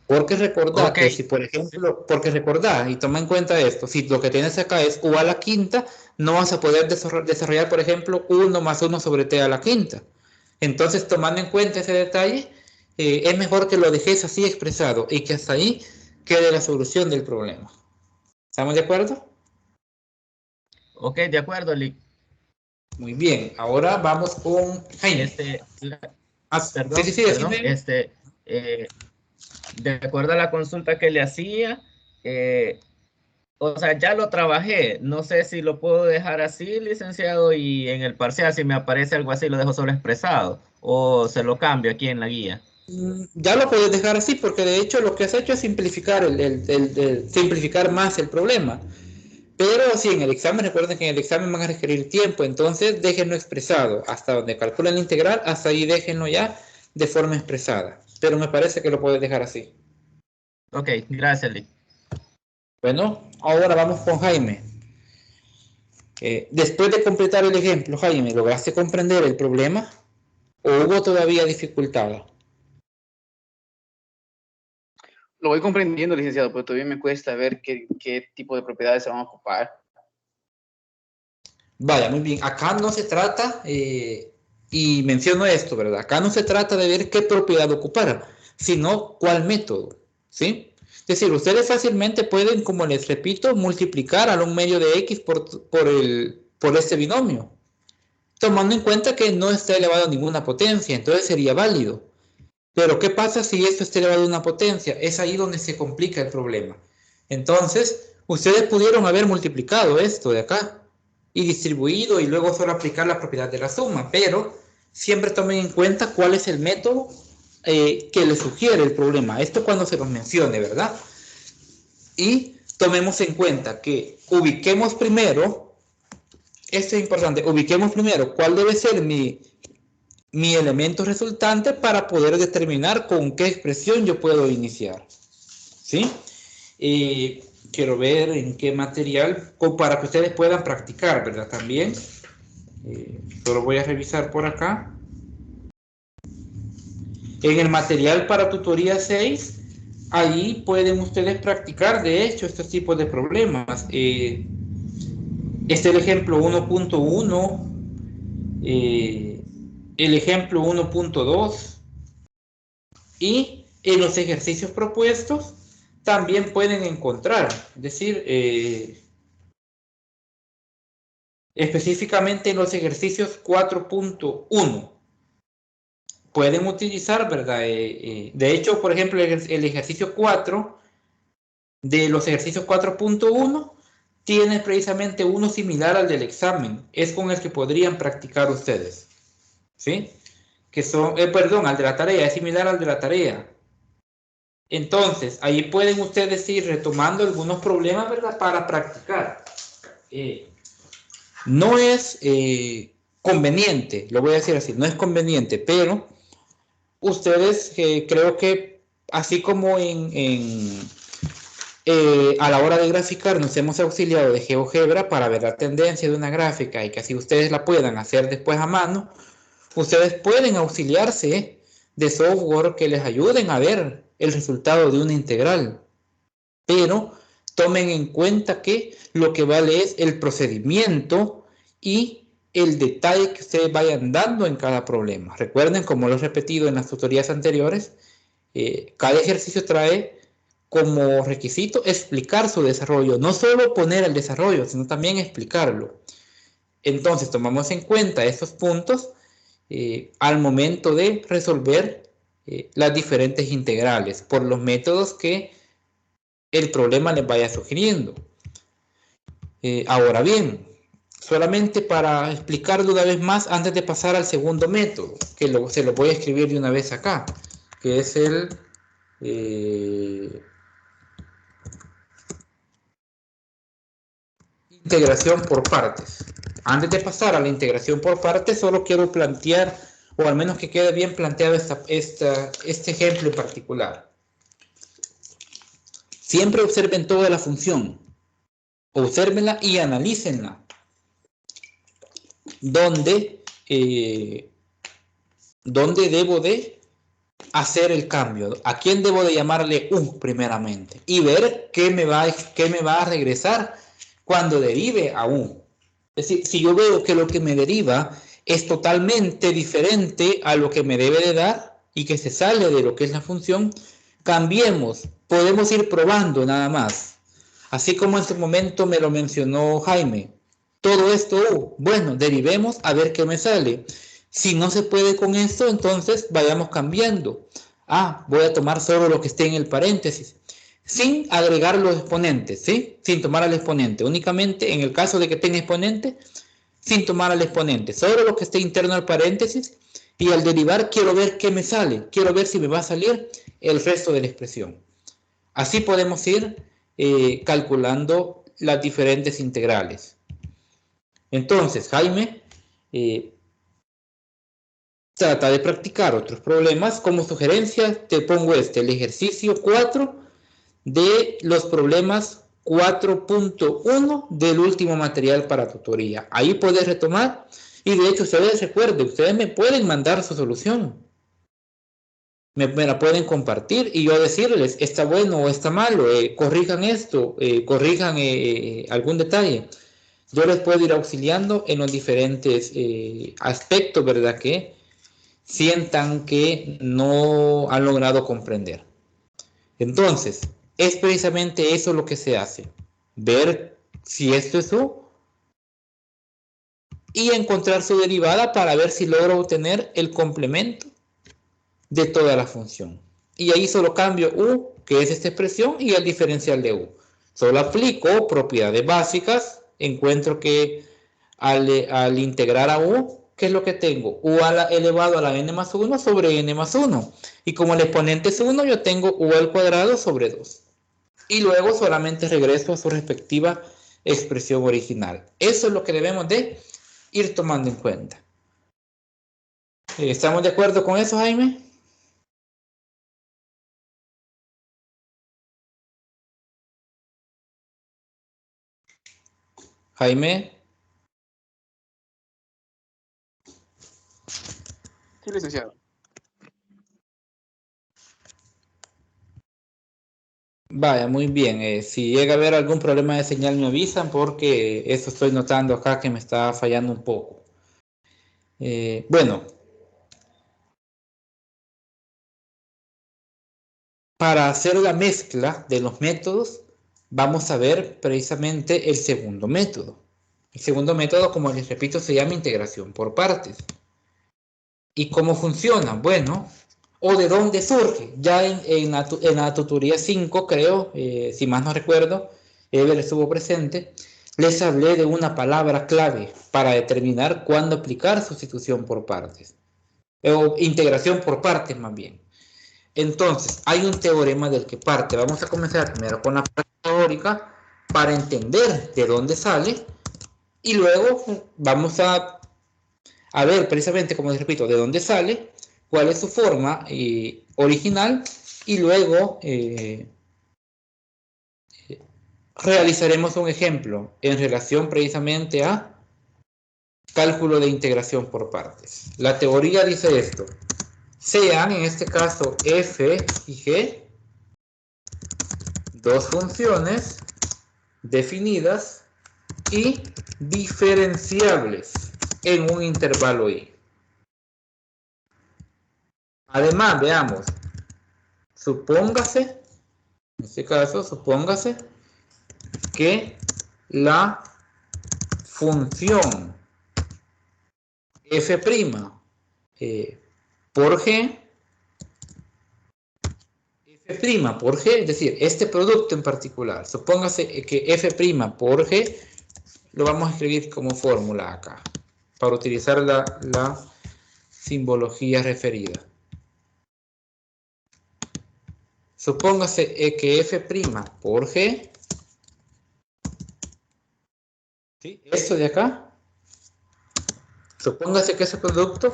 Porque recordá Ok, que si, por ejemplo, porque recordá y toma en cuenta esto, si lo que tienes acá es u a la quinta, no vas a poder desarrollar, por ejemplo, 1 más 1 sobre t a la quinta. Entonces, tomando en cuenta ese detalle, es mejor que lo dejes así expresado y que hasta ahí quede la solución del problema. ¿Estamos de acuerdo? ok, de acuerdo, Lee. Muy bien, ahora vamos con Jaime. Este, Sí, sí, perdón, sí, perdón, decime. eh, de acuerdo a la consulta que le hacía, eh, o sea, ya lo trabajé. No sé si lo puedo dejar así, licenciado, y en el parcial, si me aparece algo así, lo dejo solo expresado, o se lo cambio aquí en la guía. Ya lo puedes dejar así porque de hecho lo que has hecho es simplificar, simplificar más el problema. Pero sí, en el examen, recuerden que en el examen van a requerir tiempo, entonces déjenlo expresado. Hasta donde calculan la integral, hasta ahí déjenlo ya de forma expresada. Pero me parece que lo puedes dejar así. Ok, gracias, Lee. Bueno, ahora vamos con Jaime. Después de completar el ejemplo, Jaime, ¿lograste comprender el problema o hubo todavía dificultad? Lo voy comprendiendo, licenciado, pero todavía me cuesta ver qué tipo de propiedades se van a ocupar. Vaya, muy bien. Acá no se trata, y menciono esto, ¿verdad? Acá no se trata de ver qué propiedad ocupar, sino cuál método, ¿sí? Es decir, ustedes fácilmente pueden, como les repito, multiplicar a un medio de x por este binomio, tomando en cuenta que no está elevado a ninguna potencia, entonces sería válido. Pero ¿qué pasa si esto está elevado a una potencia? Es ahí donde se complica el problema. Entonces, ustedes pudieron haber multiplicado esto de acá y distribuido y luego solo aplicar la propiedad de la suma, pero siempre tomen en cuenta cuál es el método que les sugiere el problema. Esto cuando se los mencione, ¿verdad? Y tomemos en cuenta que ubiquemos primero, esto es importante, ubiquemos primero cuál debe ser mi elemento resultante para poder determinar con qué expresión yo puedo iniciar. ¿Sí? Quiero ver en qué material, para que ustedes puedan practicar, ¿verdad? También. Solo voy a revisar por acá. En el material para tutoría 6, ahí pueden ustedes practicar, de hecho, estos tipos de problemas. Este es el ejemplo 1.1, el ejemplo 1.2 y en los ejercicios propuestos también pueden encontrar, es decir, específicamente en los ejercicios 4.1 pueden utilizar, ¿verdad? De hecho, por ejemplo, el ejercicio 4 de los ejercicios 4.1 tiene precisamente uno similar al del examen, es con el que podrían practicar ustedes, ¿sí? Que son, perdón, al de la tarea, es similar al de la tarea. Entonces, ahí pueden ustedes ir retomando algunos problemas, ¿verdad? Para practicar. No es conveniente, lo voy a decir así, no es conveniente, pero ustedes creo que así como a la hora de graficar nos hemos auxiliado de GeoGebra para ver la tendencia de una gráfica y que así ustedes la puedan hacer después a mano, ustedes pueden auxiliarse de software que les ayuden a ver el resultado de una integral. Pero tomen en cuenta que lo que vale es el procedimiento y el detalle que ustedes vayan dando en cada problema. Recuerden, como lo he repetido en las tutorías anteriores, cada ejercicio trae como requisito explicar su desarrollo, no solo poner el desarrollo, sino también explicarlo. Entonces tomamos en cuenta estos puntos al momento de resolver las diferentes integrales por los métodos que el problema les vaya sugiriendo. Ahora bien, solamente para explicarlo una vez más antes de pasar al segundo método, que se lo voy a escribir de una vez acá, que es el integración por partes. Antes de pasar a la integración por partes, solo quiero plantear, o al menos que quede bien planteado este ejemplo en particular. Siempre observen toda la función. Obsérvenla y analícenla. ¿Dónde debo de hacer el cambio? ¿A quién debo de llamarle U primeramente? Y ver qué me va a regresar cuando derive a U. Es decir, si yo veo que lo que me deriva es totalmente diferente a lo que me debe de dar y que se sale de lo que es la función, cambiemos. Podemos ir probando nada más. Así como en su momento me lo mencionó Jaime. Todo esto, bueno, derivemos a ver qué me sale. Si no se puede con esto, entonces vayamos cambiando. Voy a tomar solo lo que esté en el paréntesis, sin agregar los exponentes, ¿sí? Sin tomar al exponente. Únicamente en el caso de que tenga exponente, sin tomar al exponente. Solo lo que esté interno al paréntesis. Y al derivar quiero ver qué me sale. Quiero ver si me va a salir el resto de la expresión. Así podemos ir calculando las diferentes integrales. Entonces, Jaime trata de practicar otros problemas. Como sugerencia te pongo el ejercicio 4 de los problemas 4.1 del último material para tutoría. Ahí puedes retomar y de hecho ustedes recuerden, ustedes me pueden mandar su solución. Me la pueden compartir y yo decirles, está bueno o está malo, corrijan esto, corrijan algún detalle. Yo les puedo ir auxiliando en los diferentes aspectos, ¿verdad? Que sientan que no han logrado comprender. Entonces, es precisamente eso lo que se hace. Ver si esto es U y encontrar su derivada para ver si logro obtener el complemento de toda la función. Y ahí solo cambio U, que es esta expresión, y el diferencial de U. Solo aplico propiedades básicas, encuentro que al integrar a U, ¿qué es lo que tengo? U elevado a la n más 1 sobre n más 1. Y como el exponente es 1, yo tengo U al cuadrado sobre 2. Y luego solamente regreso a su respectiva expresión original. Eso es lo que debemos de ir tomando en cuenta. ¿Estamos de acuerdo con eso, Jaime? Jaime. Sí, licenciado. Vaya, muy bien. Si llega a haber algún problema de señal me avisan porque eso estoy notando acá que me está fallando un poco. Bueno, para hacer la mezcla de los métodos vamos a ver precisamente el segundo método. El segundo método, como les repito, se llama integración por partes. ¿Y cómo funciona? Bueno, o de dónde surge. Ya en la tutoría 5, creo, si más no recuerdo, Ever estuvo presente, les hablé de una palabra clave para determinar cuándo aplicar sustitución por partes. O integración por partes, más bien. Entonces, hay un teorema del que parte. Vamos a comenzar primero con la parte teórica para entender de dónde sale y luego vamos a ver precisamente, como les repito, de dónde sale, cuál es su forma original y luego realizaremos un ejemplo en relación precisamente a cálculo de integración por partes. La teoría dice esto: sean en este caso f y g dos funciones definidas y diferenciables en un intervalo i. Además, veamos, supóngase, en este caso, supóngase que la función f' por g, f' por g, es decir, este producto en particular, supóngase que f' por g lo vamos a escribir como fórmula acá, para utilizar la simbología referida. Supóngase que f' por g, ¿sí? Esto de acá, supóngase que ese producto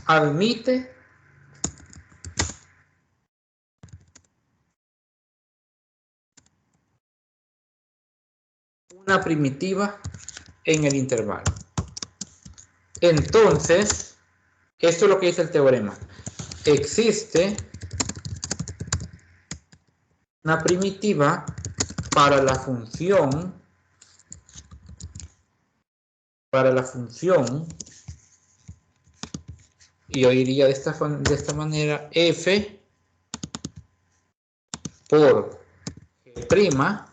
admite una primitiva en el intervalo. Entonces, esto es lo que dice el teorema. Existe una primitiva para la función y yo diría de esta manera, f por g',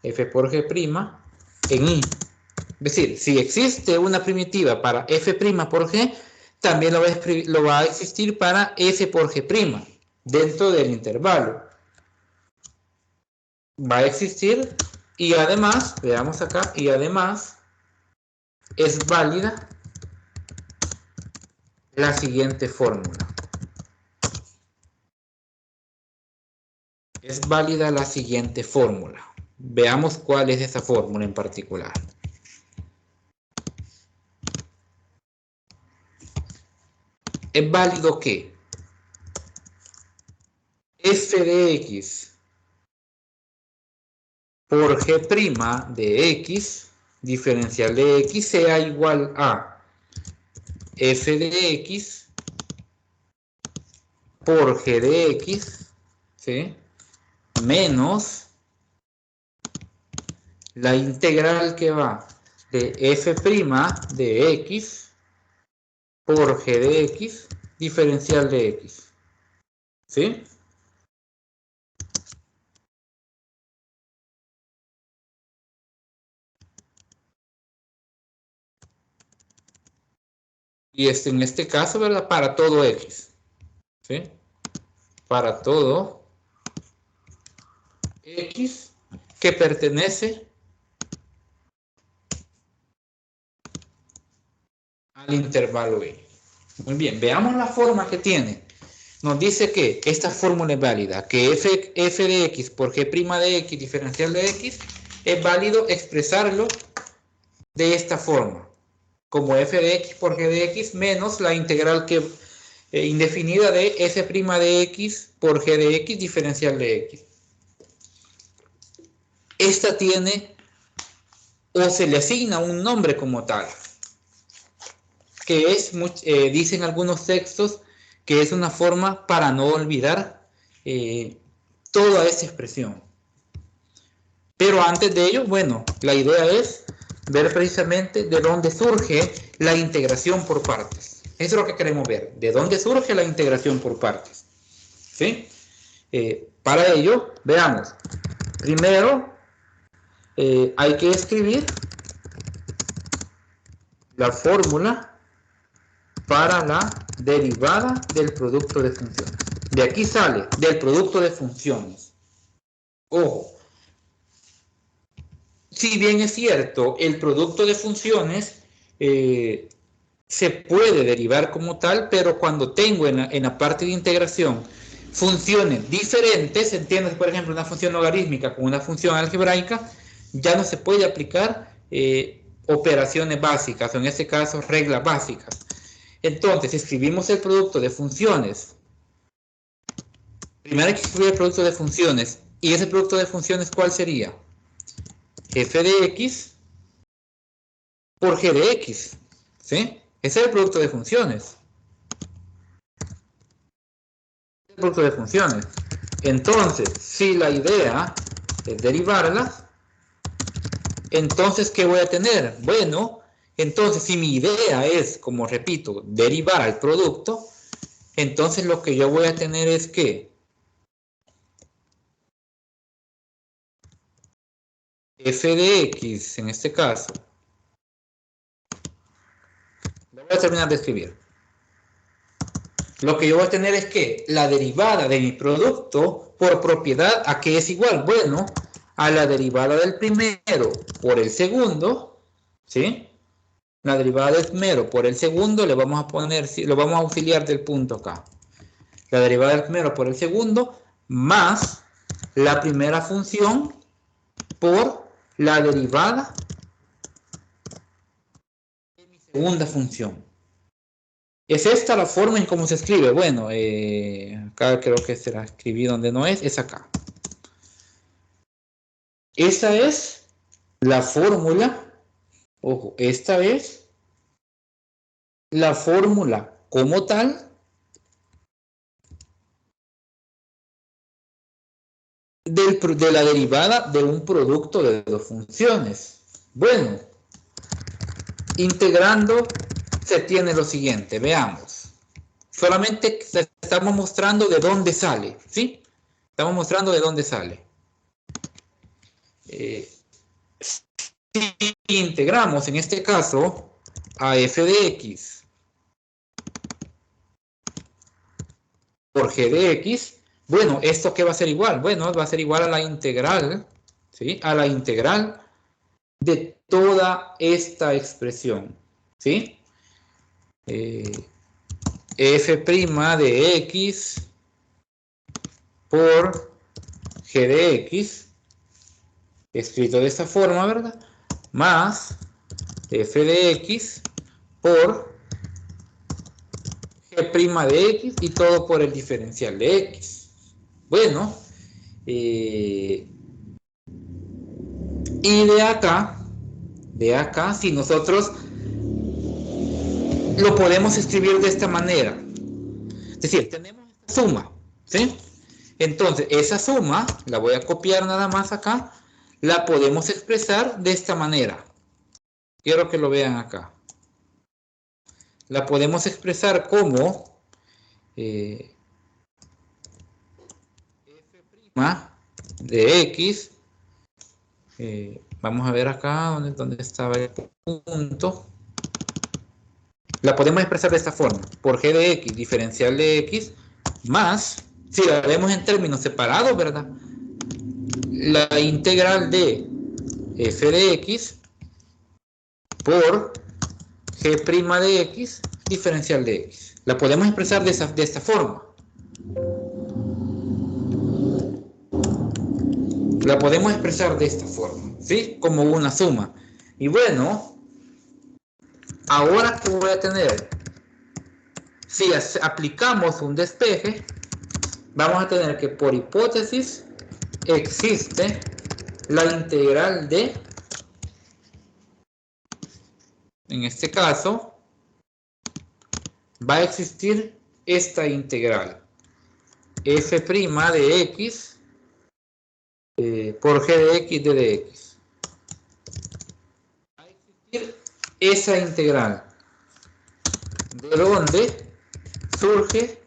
f por g' en i. Es decir, si existe una primitiva para f' por g, también lo va a existir para f por g' dentro del intervalo. Va a existir y además, veamos acá, y además es válida la siguiente fórmula. Es válida la siguiente fórmula. Veamos cuál es esa fórmula en particular. Es válido que f de x por g' de x, diferencial de x, sea igual a f de x por g de x, ¿sí? Menos la integral que va de f' de x por g de x, diferencial de x, ¿sí? Y en este caso, ¿verdad? Para todo x, ¿sí? Para todo x que pertenece al intervalo i. Muy bien, veamos la forma que tiene. Nos dice que esta fórmula es válida, que f de x por g' de x, diferencial de x, es válido expresarlo de esta forma, como f de x por g de x menos la integral indefinida de f' de x por g de x, diferencial de x. Esta tiene o se le asigna un nombre como tal, que es, dicen algunos textos, que es una forma para no olvidar toda esa expresión. Pero antes de ello, bueno, la idea es ver precisamente de dónde surge la integración por partes. Eso es lo que queremos ver, de dónde surge la integración por partes. ¿Sí? Para ello, veamos. Primero, hay que escribir la fórmula para la derivada del producto de funciones. De aquí sale, del producto de funciones. Ojo, si bien es cierto, el producto de funciones se puede derivar como tal, pero cuando tengo en la parte de integración funciones diferentes, entiendes, por ejemplo, una función logarítmica con una función algebraica, ya no se puede aplicar operaciones básicas, o en este caso, reglas básicas. Entonces, escribimos el producto de funciones. Primero hay que escribir el producto de funciones. ¿Y ese producto de funciones cuál sería? F de x por g de x. ¿Sí? Ese es el producto de funciones. El producto de funciones. Entonces, si la idea es derivarlas. Entonces, ¿qué voy a tener? Bueno, entonces si mi idea es, como repito, derivar al producto, entonces lo que yo voy a tener es que f de x, en este caso, lo voy a terminar de escribir. Lo que yo voy a tener es que la derivada de mi producto por propiedad, ¿a qué es igual? Bueno, a la derivada del primero por el segundo, ¿sí? La derivada del primero por el segundo le vamos a poner, lo vamos a auxiliar del punto acá. La derivada del primero por el segundo más la primera función por la derivada de mi segunda función. ¿Es esta la forma en cómo se escribe? Bueno, acá creo que se la escribí donde no es acá. Esa es la fórmula, ojo, esta es la fórmula como tal de la derivada de un producto de dos funciones. Bueno, integrando se tiene lo siguiente, veamos. Solamente estamos mostrando de dónde sale, ¿sí? Estamos mostrando de dónde sale. Si integramos en este caso a f de x por g de x, bueno, ¿esto qué va a ser igual? Bueno, va a ser igual a la integral, ¿sí? A la integral de toda esta expresión, ¿sí? F' de x por g de x, escrito de esta forma, ¿verdad? Más f de x por g' de x y todo por el diferencial de x. Bueno, y de acá, si nosotros lo podemos escribir de esta manera. Es decir, tenemos esta suma, ¿sí? Entonces, esa suma, la voy a copiar nada más acá, la podemos expresar de esta manera. Quiero que lo vean acá. La podemos expresar como f' de x. Vamos a ver acá dónde estaba el punto. La podemos expresar de esta forma. Por g de x, diferencial de x, más, si la vemos en términos separados, ¿verdad? La integral de f de x por g' de x, diferencial de x. La podemos expresar de esta forma. La podemos expresar de esta forma, ¿sí? Como una suma. Y bueno, ahora que voy a tener, si aplicamos un despeje, vamos a tener que por hipótesis existe la integral de, en este caso, va a existir esta integral f' de x por g de x de dx. Va a existir esa integral, de donde surge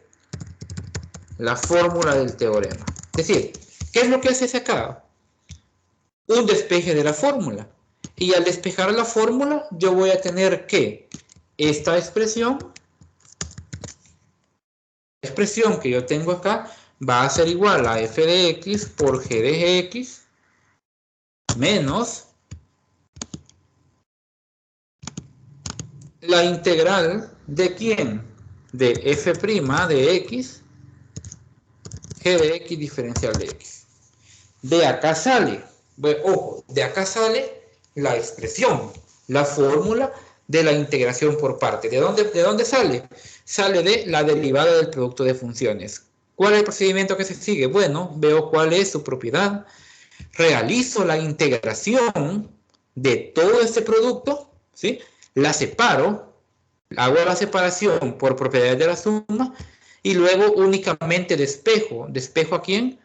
la fórmula del teorema. Es decir, ¿qué es lo que hace acá? Un despeje de la fórmula. Y al despejar la fórmula, yo voy a tener que esta expresión que yo tengo acá va a ser igual a f de x por g de x menos la integral de ¿quién? De f' de x g de x diferencial de x. De acá sale, ojo, de acá sale la expresión, la fórmula de la integración por parte. ¿De dónde sale? Sale de la derivada del producto de funciones. ¿Cuál es el procedimiento que se sigue? Bueno, veo cuál es su propiedad, realizo la integración de todo este producto, ¿sí? La separo, hago la separación por propiedades de la suma y luego únicamente despejo. ¿Despejo a quién?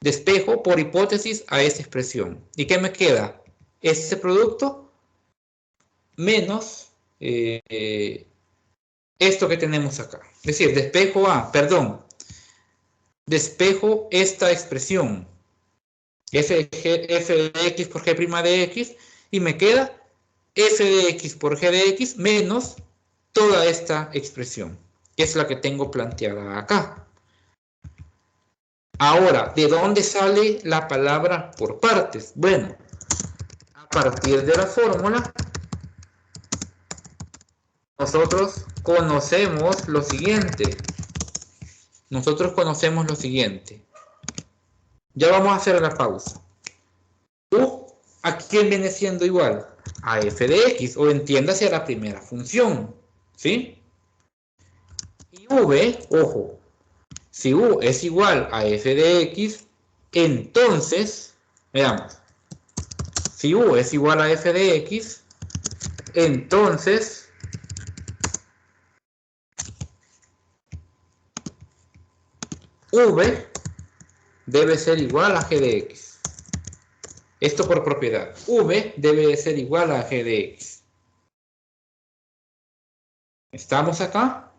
despejo por hipótesis a esta expresión. ¿Y qué me queda? Este producto menos esto que tenemos acá. Es decir, despejo esta expresión f de x por g' de x y me queda f de x por g de x menos toda esta expresión, que es la que tengo planteada acá. Ahora, ¿de dónde sale la palabra por partes? Bueno, a partir de la fórmula, nosotros conocemos lo siguiente. Ya vamos a hacer la pausa. U, ¿a quién viene siendo igual? A f de x, o entiéndase a la primera función, ¿sí? Y v, ojo, si u es igual a f de x, entonces, veamos, si u es igual a f de x, entonces v debe ser igual a g de x. Esto por propiedad. V debe de ser igual a g de x. ¿Estamos acá?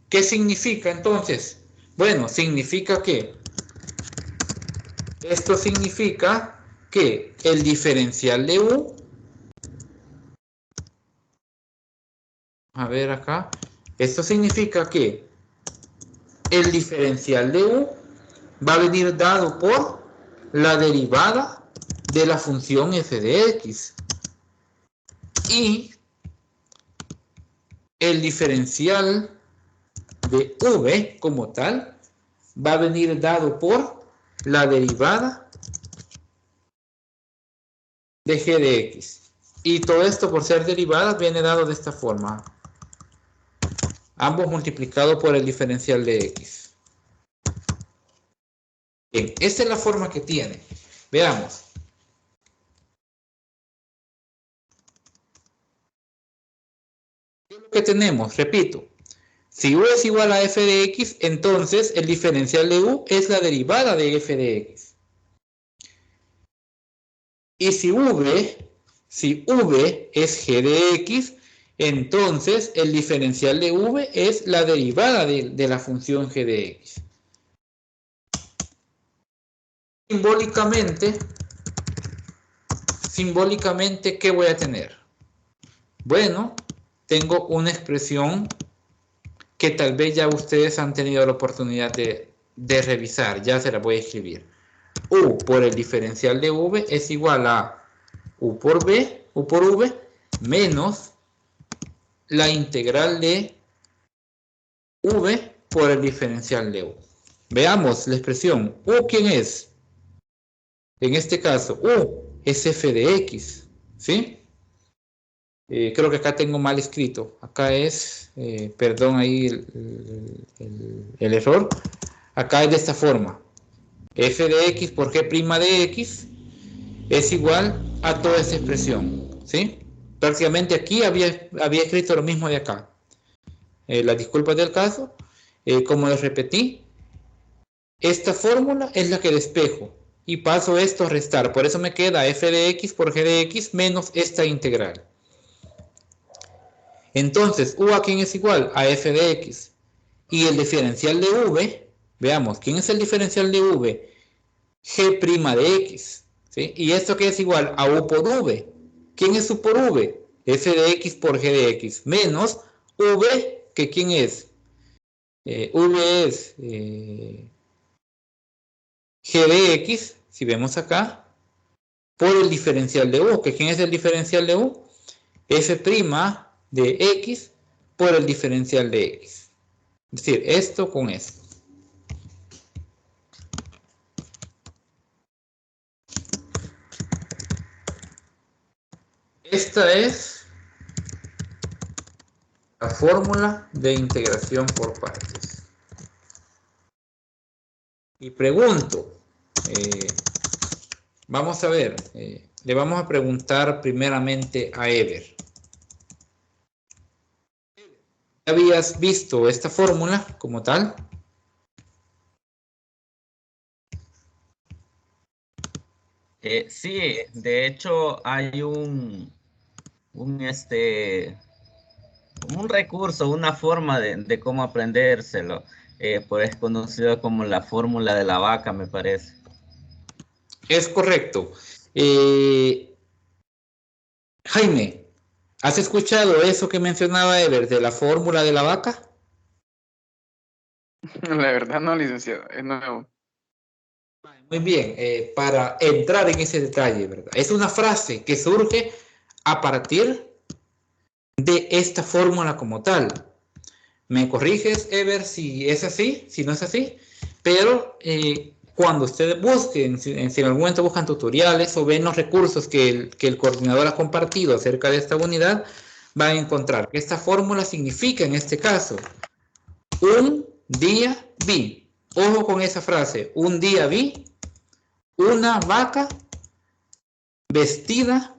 ¿Qué significa entonces? Bueno, significa que esto significa que el diferencial de u, a ver acá, esto significa que el diferencial de u va a venir dado por la derivada de la función f de x. Y el diferencial de v como tal va a venir dado por la derivada de g de x. Y todo esto por ser derivada viene dado de esta forma. Ambos multiplicados por el diferencial de x. Bien, esta es la forma que tiene. Veamos. ¿Qué es lo que tenemos? Repito. Si u es igual a f de x, entonces el diferencial de u es la derivada de f de x. Y si v es g de x, entonces el diferencial de v es la derivada de la función g de x. Simbólicamente, ¿qué voy a tener? Bueno, tengo una expresión que tal vez ya ustedes han tenido la oportunidad de revisar. Ya se la voy a escribir. U por el diferencial de v es igual a u por v menos la integral de v por el diferencial de u. Veamos la expresión. U, ¿quién es? En este caso, u es f de x, ¿sí? Creo que acá tengo mal escrito. Acá es, perdón ahí el error. Acá es de esta forma. F de x por g' de x es igual a toda esta expresión, ¿sí? Prácticamente aquí había escrito lo mismo de acá. Las disculpas del caso. Como les repetí, esta fórmula es la que despejo y paso esto a restar. Por eso me queda f de x por g de x menos esta integral. Entonces, u a quién es igual a f de x. Y el diferencial de v, veamos, ¿quién es el diferencial de v? G' de x. ¿Sí? Y esto que es igual a u por v. ¿Quién es u por v? F de x por g de x. Menos v, que ¿quién es? V es g de x, si vemos acá, por el diferencial de u. ¿Que ¿quién es el diferencial de u? F' de x por el diferencial de x. Es decir, esto con esto. Esta es la fórmula de integración por partes. Y pregunto, vamos a ver, le vamos a preguntar primeramente a Ever. ¿Habías visto esta fórmula como tal? Sí, de hecho hay un recurso, una forma de cómo aprendérselo, pues es conocido como la fórmula de la vaca, me parece. Es correcto. Jaime, ¿has escuchado eso que mencionaba Ever de la fórmula de la vaca? La verdad no, licenciado, es nuevo. Muy bien, para entrar en ese detalle, ¿verdad? Es una frase que surge a partir de esta fórmula como tal. Me corriges, Ever, si es así, si no es así, pero cuando ustedes busquen, si en algún momento buscan tutoriales o ven los recursos que el coordinador ha compartido acerca de esta unidad, van a encontrar que esta fórmula significa en este caso, un día vi. Ojo con esa frase, un día vi una vaca vestida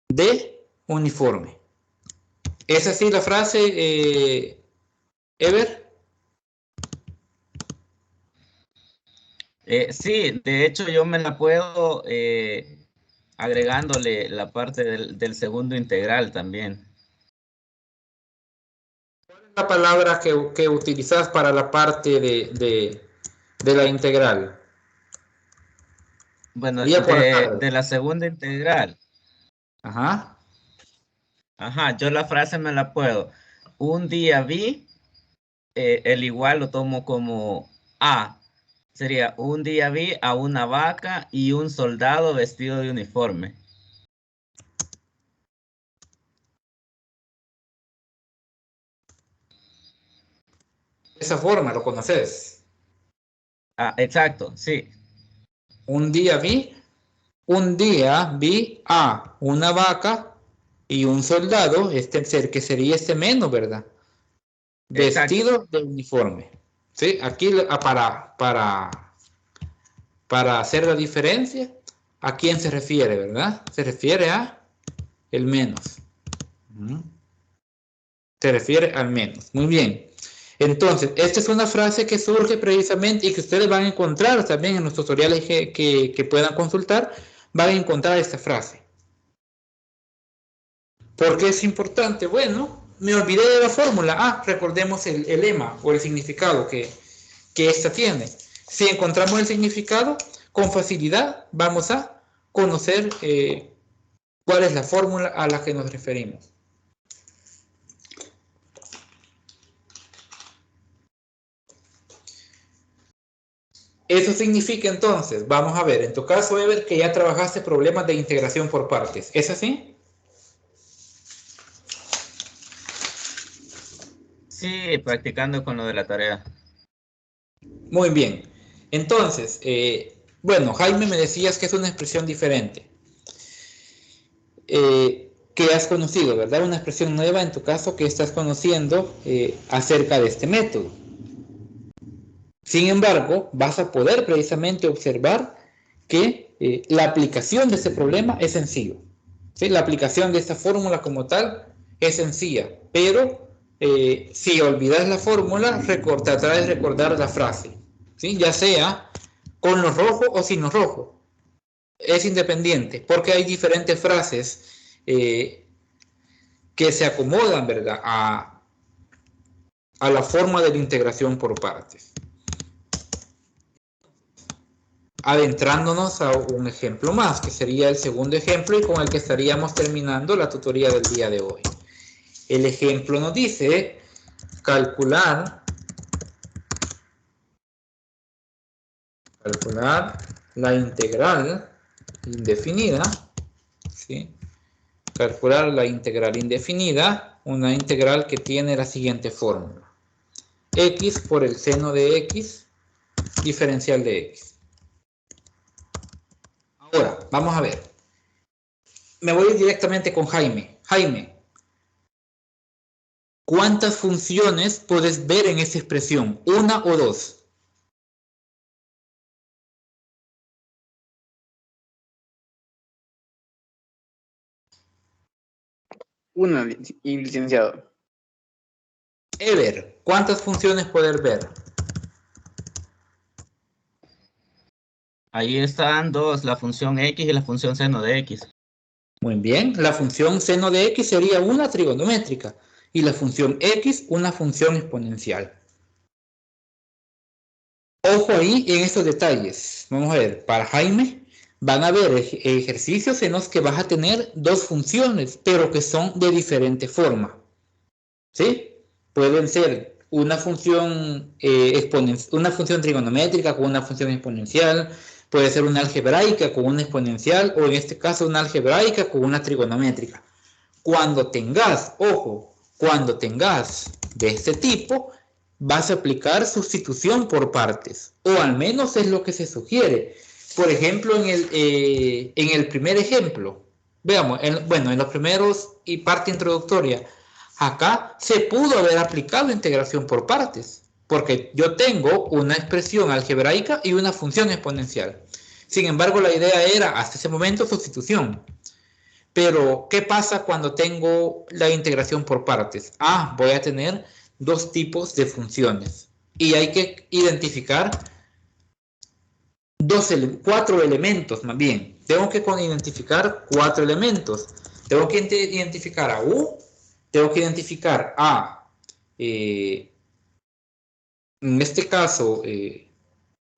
de uniforme. ¿Es así la frase, Ever? Sí, de hecho yo me la puedo agregándole la parte del segundo integral también. La palabra que utilizas para la parte de la integral. Bueno, Sería por acá. de la segunda integral. Ajá. Ajá, yo la frase me la puedo. Un día vi, el igual lo tomo como A. Sería un día vi a una vaca y un soldado vestido de uniforme. De esa forma, ¿lo conoces? Ah, exacto, sí. Un día vi a una vaca y un soldado, este ser que sería este menos, ¿verdad? Exacto. Vestido de uniforme. ¿Sí? Aquí para hacer la diferencia, ¿a quién se refiere, verdad? Se refiere a el menos. Se refiere al menos. Muy bien. Entonces, esta es una frase que surge precisamente y que ustedes van a encontrar también en los tutoriales que puedan consultar, van a encontrar esta frase. ¿Por qué es importante? Bueno, me olvidé de la fórmula. Ah, recordemos el lema o el significado que esta tiene. Si encontramos el significado, con facilidad vamos a conocer cuál es la fórmula a la que nos referimos. Eso significa entonces, vamos a ver, en tu caso, Ever, que ya trabajaste problemas de integración por partes. ¿Es así? Sí, practicando con lo de la tarea. Muy bien. Entonces, bueno, Jaime, me decías que es una expresión diferente. Que has conocido, ¿verdad? Una expresión nueva en tu caso que estás conociendo acerca de este método. Sin embargo, vas a poder precisamente observar que la aplicación de este problema es sencillo. ¿Sí? La aplicación de esta fórmula como tal es sencilla, pero si olvidas la fórmula, tratará de recordar la frase, ¿sí? Ya sea con los rojos o sin los rojos. Es independiente, porque hay diferentes frases que se acomodan, ¿verdad?, a la forma de la integración por partes. Adentrándonos a un ejemplo más, que sería el segundo ejemplo y con el que estaríamos terminando la tutoría del día de hoy. El ejemplo nos dice calcular la integral indefinida, ¿sí? Calcular la integral indefinida, una integral que tiene la siguiente fórmula. X por el seno de X, diferencial de X. Ahora, vamos a ver. Me voy directamente con Jaime. Jaime, ¿cuántas funciones puedes ver en esta expresión? ¿Una o dos? Una, licenciado. Ever, ¿cuántas funciones puedes ver? Ahí están dos, la función x y la función seno de x. Muy bien, la función seno de x sería una trigonométrica y la función x una función exponencial. Ojo ahí en estos detalles. Vamos a ver, para Jaime van a haber ejercicios en los que vas a tener dos funciones, pero que son de diferente forma. ¿Sí? Pueden ser una función, una función trigonométrica con una función exponencial, puede ser una algebraica con una exponencial, o en este caso una algebraica con una trigonométrica. Cuando tengas, ojo, cuando tengas de este tipo, vas a aplicar sustitución por partes, o al menos es lo que se sugiere. Por ejemplo, en el primer ejemplo, veamos, bueno, en los primeros y parte introductoria, acá se pudo haber aplicado integración por partes, porque yo tengo una expresión algebraica y una función exponencial. Sin embargo, la idea era, hasta ese momento, sustitución. Pero, ¿qué pasa cuando tengo la integración por partes? Voy a tener dos tipos de funciones. Y hay que identificar cuatro elementos, más bien. Tengo que identificar cuatro elementos. Tengo que identificar a U, tengo que identificar a, en este caso,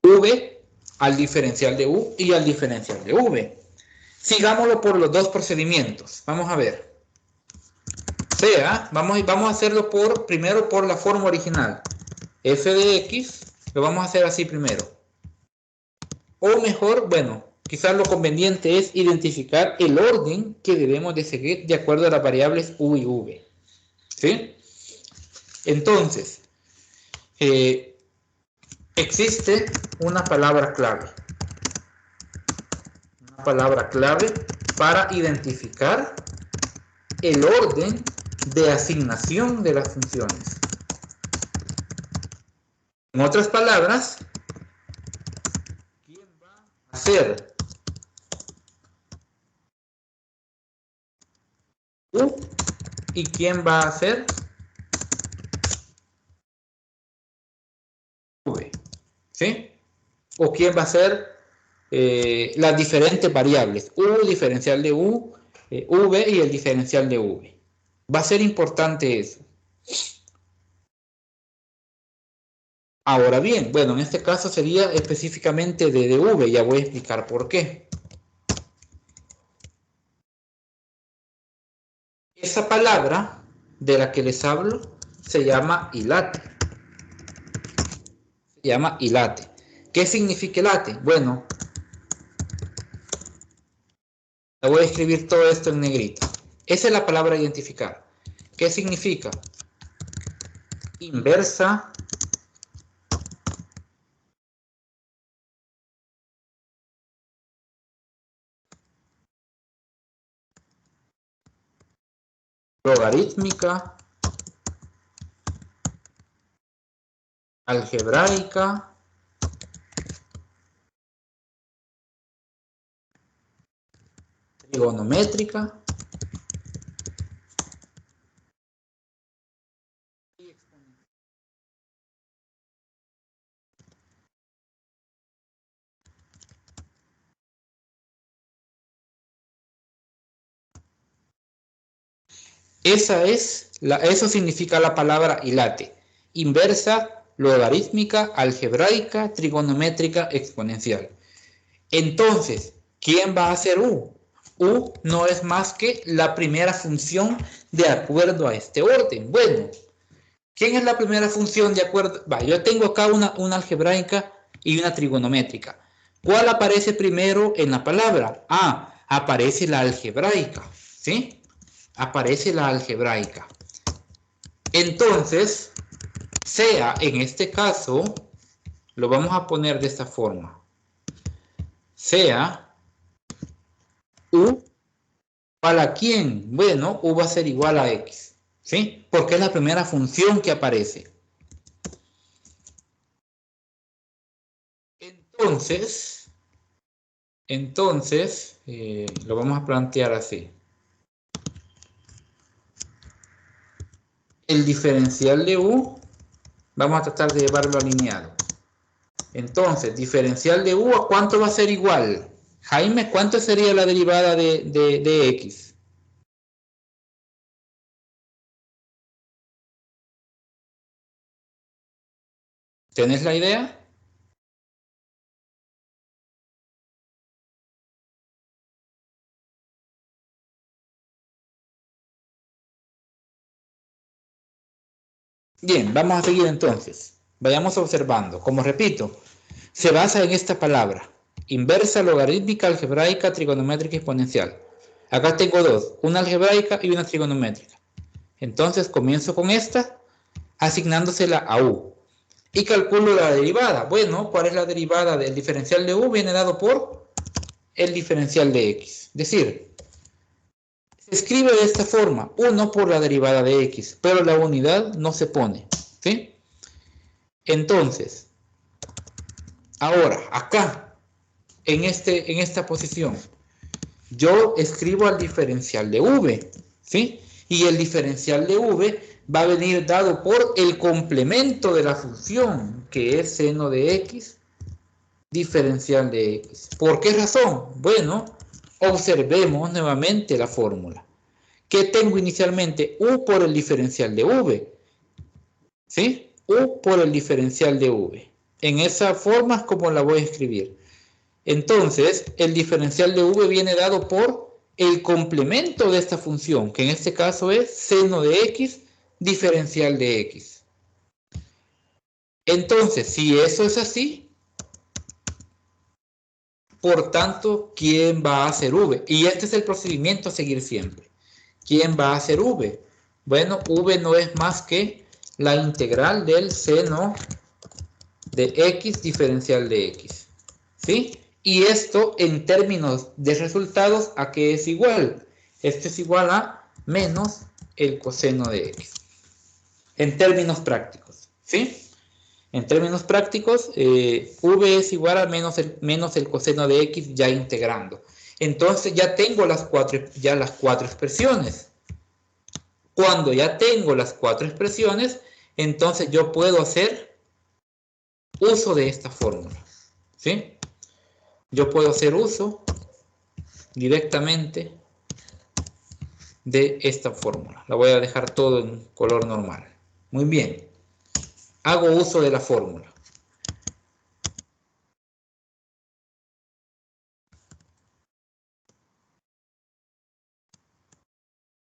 V, al diferencial de U y al diferencial de V. Sigámoslo por los dos procedimientos. Vamos a ver. Vamos a hacerlo primero por la forma original. F de X, lo vamos a hacer así primero. O mejor, bueno, quizás lo conveniente es identificar el orden que debemos de seguir de acuerdo a las variables U y V. ¿Sí? Entonces, existe una palabra clave. Una palabra clave para identificar el orden de asignación de las funciones. En otras palabras, ¿quién va a hacer U y quién va a hacer V? ¿Sí? O quién va a hacer las diferentes variables, U, diferencial de U, V y el diferencial de V. Va a ser importante eso. Ahora bien, bueno, en este caso sería específicamente de V, ya voy a explicar por qué. Esa palabra de la que les hablo se llama hilate. Se llama hilate. ¿Qué significa hilate? Bueno, le voy a escribir todo esto en negrito. Esa es la palabra identificar. ¿Qué significa? Inversa logarítmica algebraica trigonométrica eso significa la palabra hilate. Inversa, logarítmica, algebraica, trigonométrica, exponencial. Entonces, ¿quién va a hacer U? U no es más que la primera función de acuerdo a este orden. Bueno, ¿quién es la primera función de acuerdo? Yo tengo acá una algebraica y una trigonométrica. ¿Cuál aparece primero en la palabra? Aparece la algebraica, ¿sí? Aparece la algebraica. Entonces, en este caso, lo vamos a poner de esta forma. U, ¿para quién? Bueno, U va a ser igual a X, ¿sí? Porque es la primera función que aparece. Entonces, lo vamos a plantear así. El diferencial de U, vamos a tratar de llevarlo alineado. Entonces, diferencial de u, ¿a cuánto va a ser igual? Jaime, ¿cuánto sería la derivada de x? ¿Tenés la idea? Bien, vamos a seguir entonces. Vayamos observando. Como repito, se basa en esta palabra. Inversa, logarítmica, algebraica, trigonométrica, exponencial. Acá tengo dos, una algebraica y una trigonométrica. Entonces comienzo con esta, asignándosela a u. Y calculo la derivada. Bueno, ¿cuál es la derivada del diferencial de u? Viene dado por el diferencial de x. Es decir, se escribe de esta forma, 1 por la derivada de x, pero la unidad no se pone, ¿sí? Entonces, ahora, acá, en esta posición, yo escribo al diferencial de v, ¿sí? Y el diferencial de v va a venir dado por el complemento de la función, que es seno de x, diferencial de x. ¿Por qué razón? Bueno, observemos nuevamente la fórmula. ¿Qué tengo inicialmente? U por el diferencial de v. ¿Sí? U por el diferencial de v. En esa forma es como la voy a escribir. Entonces, el diferencial de v viene dado por el complemento de esta función, que en este caso es seno de x, diferencial de x. Entonces, si eso es así, por tanto, ¿quién va a hacer v? Y este es el procedimiento a seguir siempre. ¿Quién va a hacer v? Bueno, v no es más que la integral del seno de x diferencial de x. ¿Sí? Y esto en términos de resultados, ¿a qué es igual? Esto es igual a menos el coseno de x. En términos prácticos. ¿Sí? En términos prácticos, v es igual a menos el coseno de x ya integrando. Entonces ya tengo las cuatro expresiones. Cuando ya tengo las cuatro expresiones, entonces yo puedo hacer uso de esta fórmula. ¿Sí? Yo puedo hacer uso directamente de esta fórmula. La voy a dejar todo en color normal. Muy bien. Hago uso de la fórmula.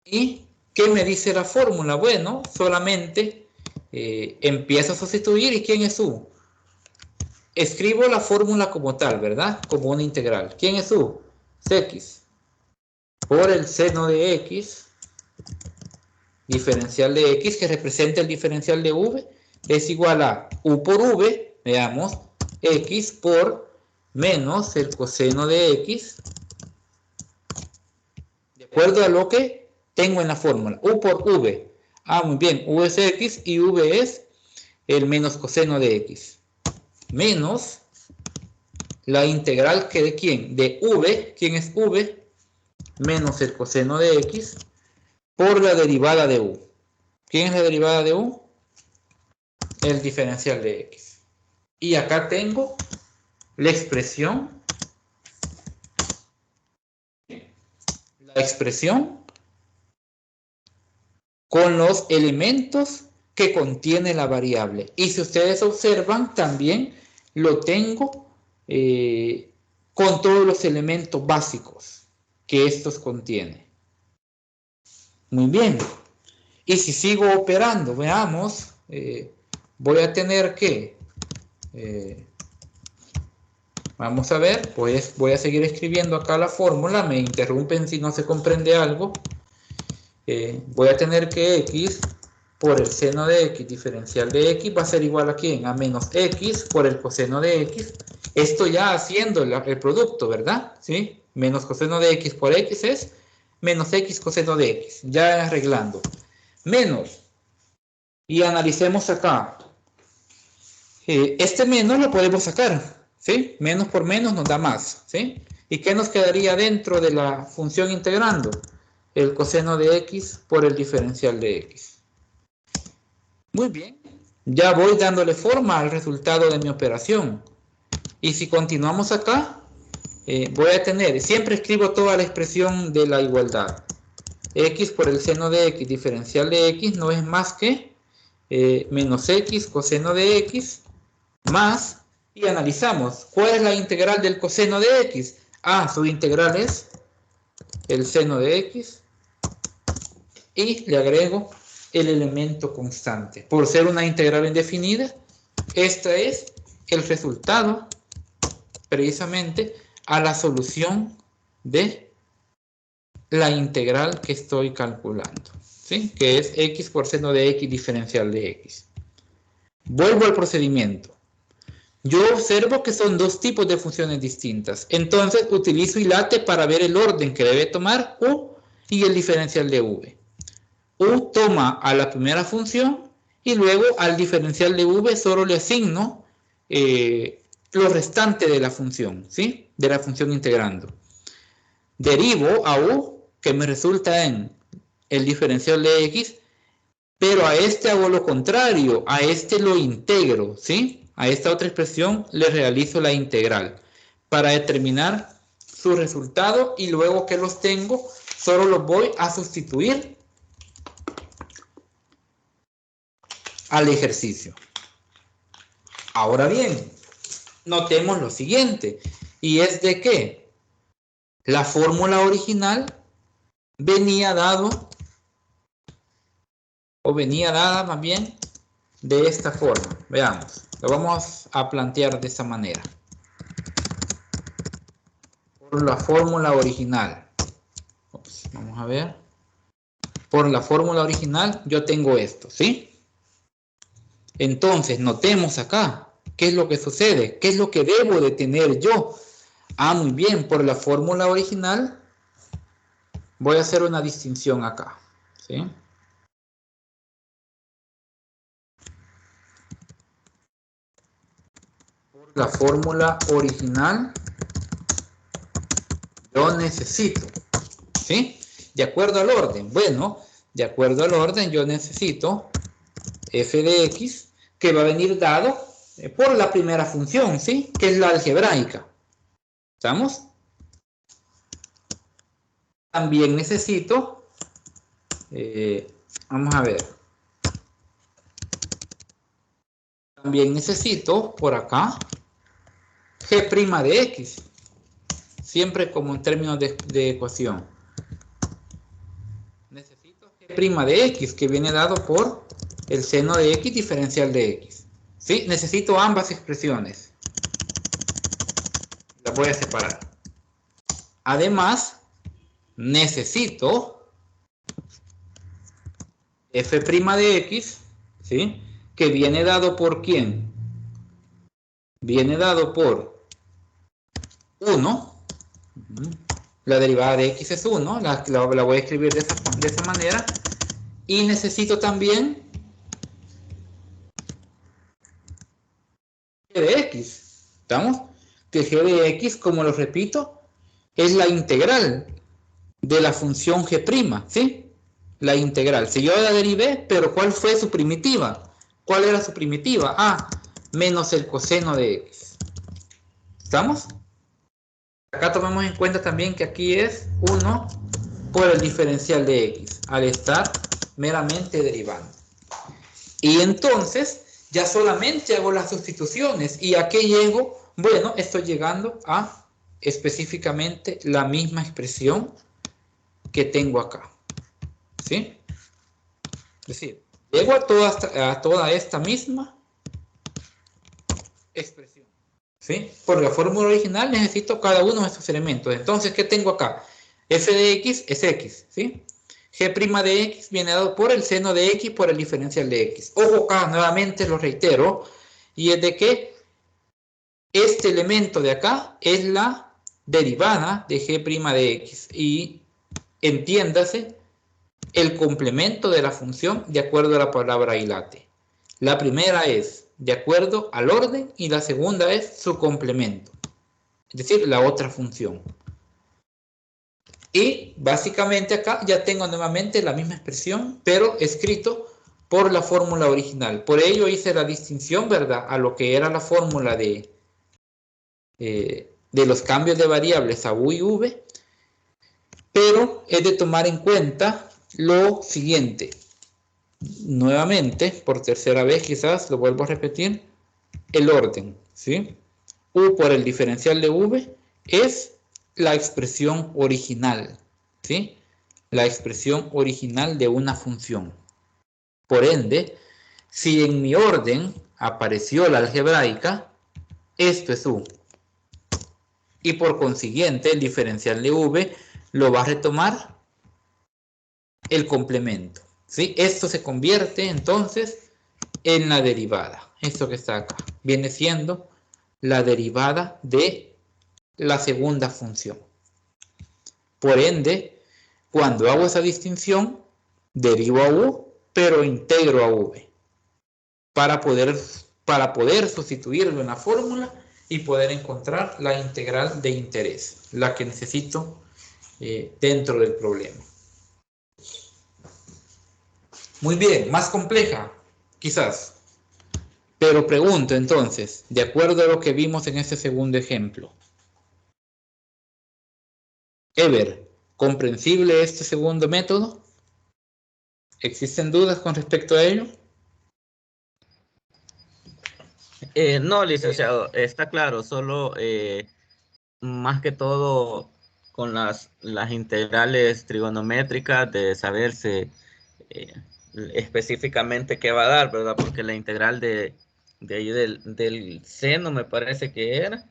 ¿Y qué me dice la fórmula? Bueno, solamente empiezo a sustituir. ¿Y quién es u? Escribo la fórmula como tal, ¿verdad? Como una integral. ¿Quién es u? Es x por el seno de x, diferencial de x, que representa el diferencial de v, es igual a u por v, veamos, x por menos el coseno de x, de acuerdo a lo que tengo en la fórmula, u por v. Ah, muy bien, u es x y v es el menos coseno de x. Menos la integral que de quién? De v, ¿quién es v? Menos el coseno de x por la derivada de u. ¿Quién es la derivada de u? El diferencial de x. Y acá tengo la expresión con los elementos que contiene la variable. Y si ustedes observan, también lo tengo con todos los elementos básicos que estos contienen. Muy bien. Y si sigo operando, veamos, voy a tener que, vamos a ver, pues voy a seguir escribiendo acá la fórmula, me interrumpen si no se comprende algo. Voy a tener que x por el seno de x diferencial de x va a ser igual a ¿quién? A menos x por el coseno de x. Esto ya haciendo el producto, ¿verdad? ¿Sí? Menos coseno de x por x es menos x coseno de x. Ya arreglando. Menos. Y analicemos acá. Este menos lo podemos sacar. ¿Sí? Menos por menos nos da más. ¿Sí? ¿Y qué nos quedaría dentro de la función integrando? El coseno de x por el diferencial de x. Muy bien. Ya voy dándole forma al resultado de mi operación. Y si continuamos acá, voy a tener, siempre escribo toda la expresión de la igualdad. X por el seno de X diferencial de X no es más que menos X coseno de X más, y analizamos, ¿cuál es la integral del coseno de X? Su integral es el seno de X y le agrego el elemento constante. Por ser una integral indefinida, este es el resultado precisamente a la solución de la integral que estoy calculando, ¿sí? Que es X por seno de X diferencial de X. Vuelvo al procedimiento. Yo observo que son dos tipos de funciones distintas. Entonces utilizo ILATE para ver el orden que debe tomar U y el diferencial de V. U toma a la primera función y luego al diferencial de V solo le asigno lo restante de la función, ¿sí? De la función integrando. Derivo a U, que me resulta en el diferencial de X, pero a este hago lo contrario, a este lo integro, ¿sí? A esta otra expresión le realizo la integral para determinar su resultado y luego que los tengo, solo los voy a sustituir al ejercicio. Ahora bien, notemos lo siguiente, y es de que la fórmula original venía dada más bien de esta forma. Veamos, lo vamos a plantear de esta manera. Por la fórmula original. Vamos a ver. Por la fórmula original yo tengo esto, ¿sí? Entonces, notemos acá, ¿qué es lo que sucede? ¿Qué es lo que debo de tener yo? Muy bien, por la fórmula original voy a hacer una distinción acá, ¿sí? Por la fórmula original yo necesito, ¿sí? De acuerdo al orden. Bueno, de acuerdo al orden yo necesito f de x, que va a venir dado por la primera función, ¿sí? Que es la algebraica. ¿Estamos? También necesito, vamos a ver. También necesito por acá g' de x. Siempre como en términos de ecuación. Necesito g' de x, que viene dado por el seno de x diferencial de x. ¿Sí? Necesito ambas expresiones. Las voy a separar. Además, necesito f' de x, ¿sí? Que viene dado por ¿quién? Viene dado por 1. La derivada de x es 1. La voy a escribir de esa manera. Y necesito también g de x. ¿Estamos? Que g de x, como lo repito, es la integral de la función g', ¿sí? La integral. Si yo la derivé, pero ¿cuál fue su primitiva? ¿Cuál era su primitiva? Menos el coseno de x. ¿Estamos? Acá tomemos en cuenta también que aquí es 1 por el diferencial de x, al estar meramente derivando. Y entonces, ya solamente hago las sustituciones. ¿Y a qué llego? Bueno, estoy llegando a específicamente la misma expresión que tengo acá. ¿Sí? Es decir, llego a toda esta misma expresión. ¿Sí? Por la fórmula original necesito cada uno de estos elementos. Entonces, ¿qué tengo acá? F de x es x, ¿sí? G' de x viene dado por el seno de x por el diferencial de x. Ojo acá, nuevamente lo reitero, y es de que este elemento de acá es la derivada de g' de x. Y entiéndase el complemento de la función de acuerdo a la palabra ILATE. La primera es de acuerdo al orden y la segunda es su complemento, es decir, la otra función. Y básicamente acá ya tengo nuevamente la misma expresión, pero escrito por la fórmula original. Por ello hice la distinción, ¿verdad?, a lo que era la fórmula de de los cambios de variables a u y v, pero es de tomar en cuenta lo siguiente. Nuevamente, por tercera vez quizás, lo vuelvo a repetir, el orden, ¿sí? U por el diferencial de v es la expresión original, ¿sí? La expresión original de una función. Por ende, si en mi orden apareció la algebraica, esto es u. Y por consiguiente, el diferencial de v lo va a retomar el complemento, ¿sí? Esto se convierte entonces en la derivada. Esto que está acá viene siendo la derivada de la segunda función. Por ende, cuando hago esa distinción, derivo a u, pero integro a v. Para poder sustituirlo en la fórmula y poder encontrar la integral de interés, la que necesito dentro del problema. Muy bien, más compleja, quizás. Pero pregunto entonces, de acuerdo a lo que vimos en este segundo ejemplo. Ever, ¿comprensible este segundo método? ¿Existen dudas con respecto a ello? No, licenciado, está claro, solo más que todo con las integrales trigonométricas de saberse específicamente qué va a dar, ¿verdad? Porque la integral de ahí del seno me parece que era,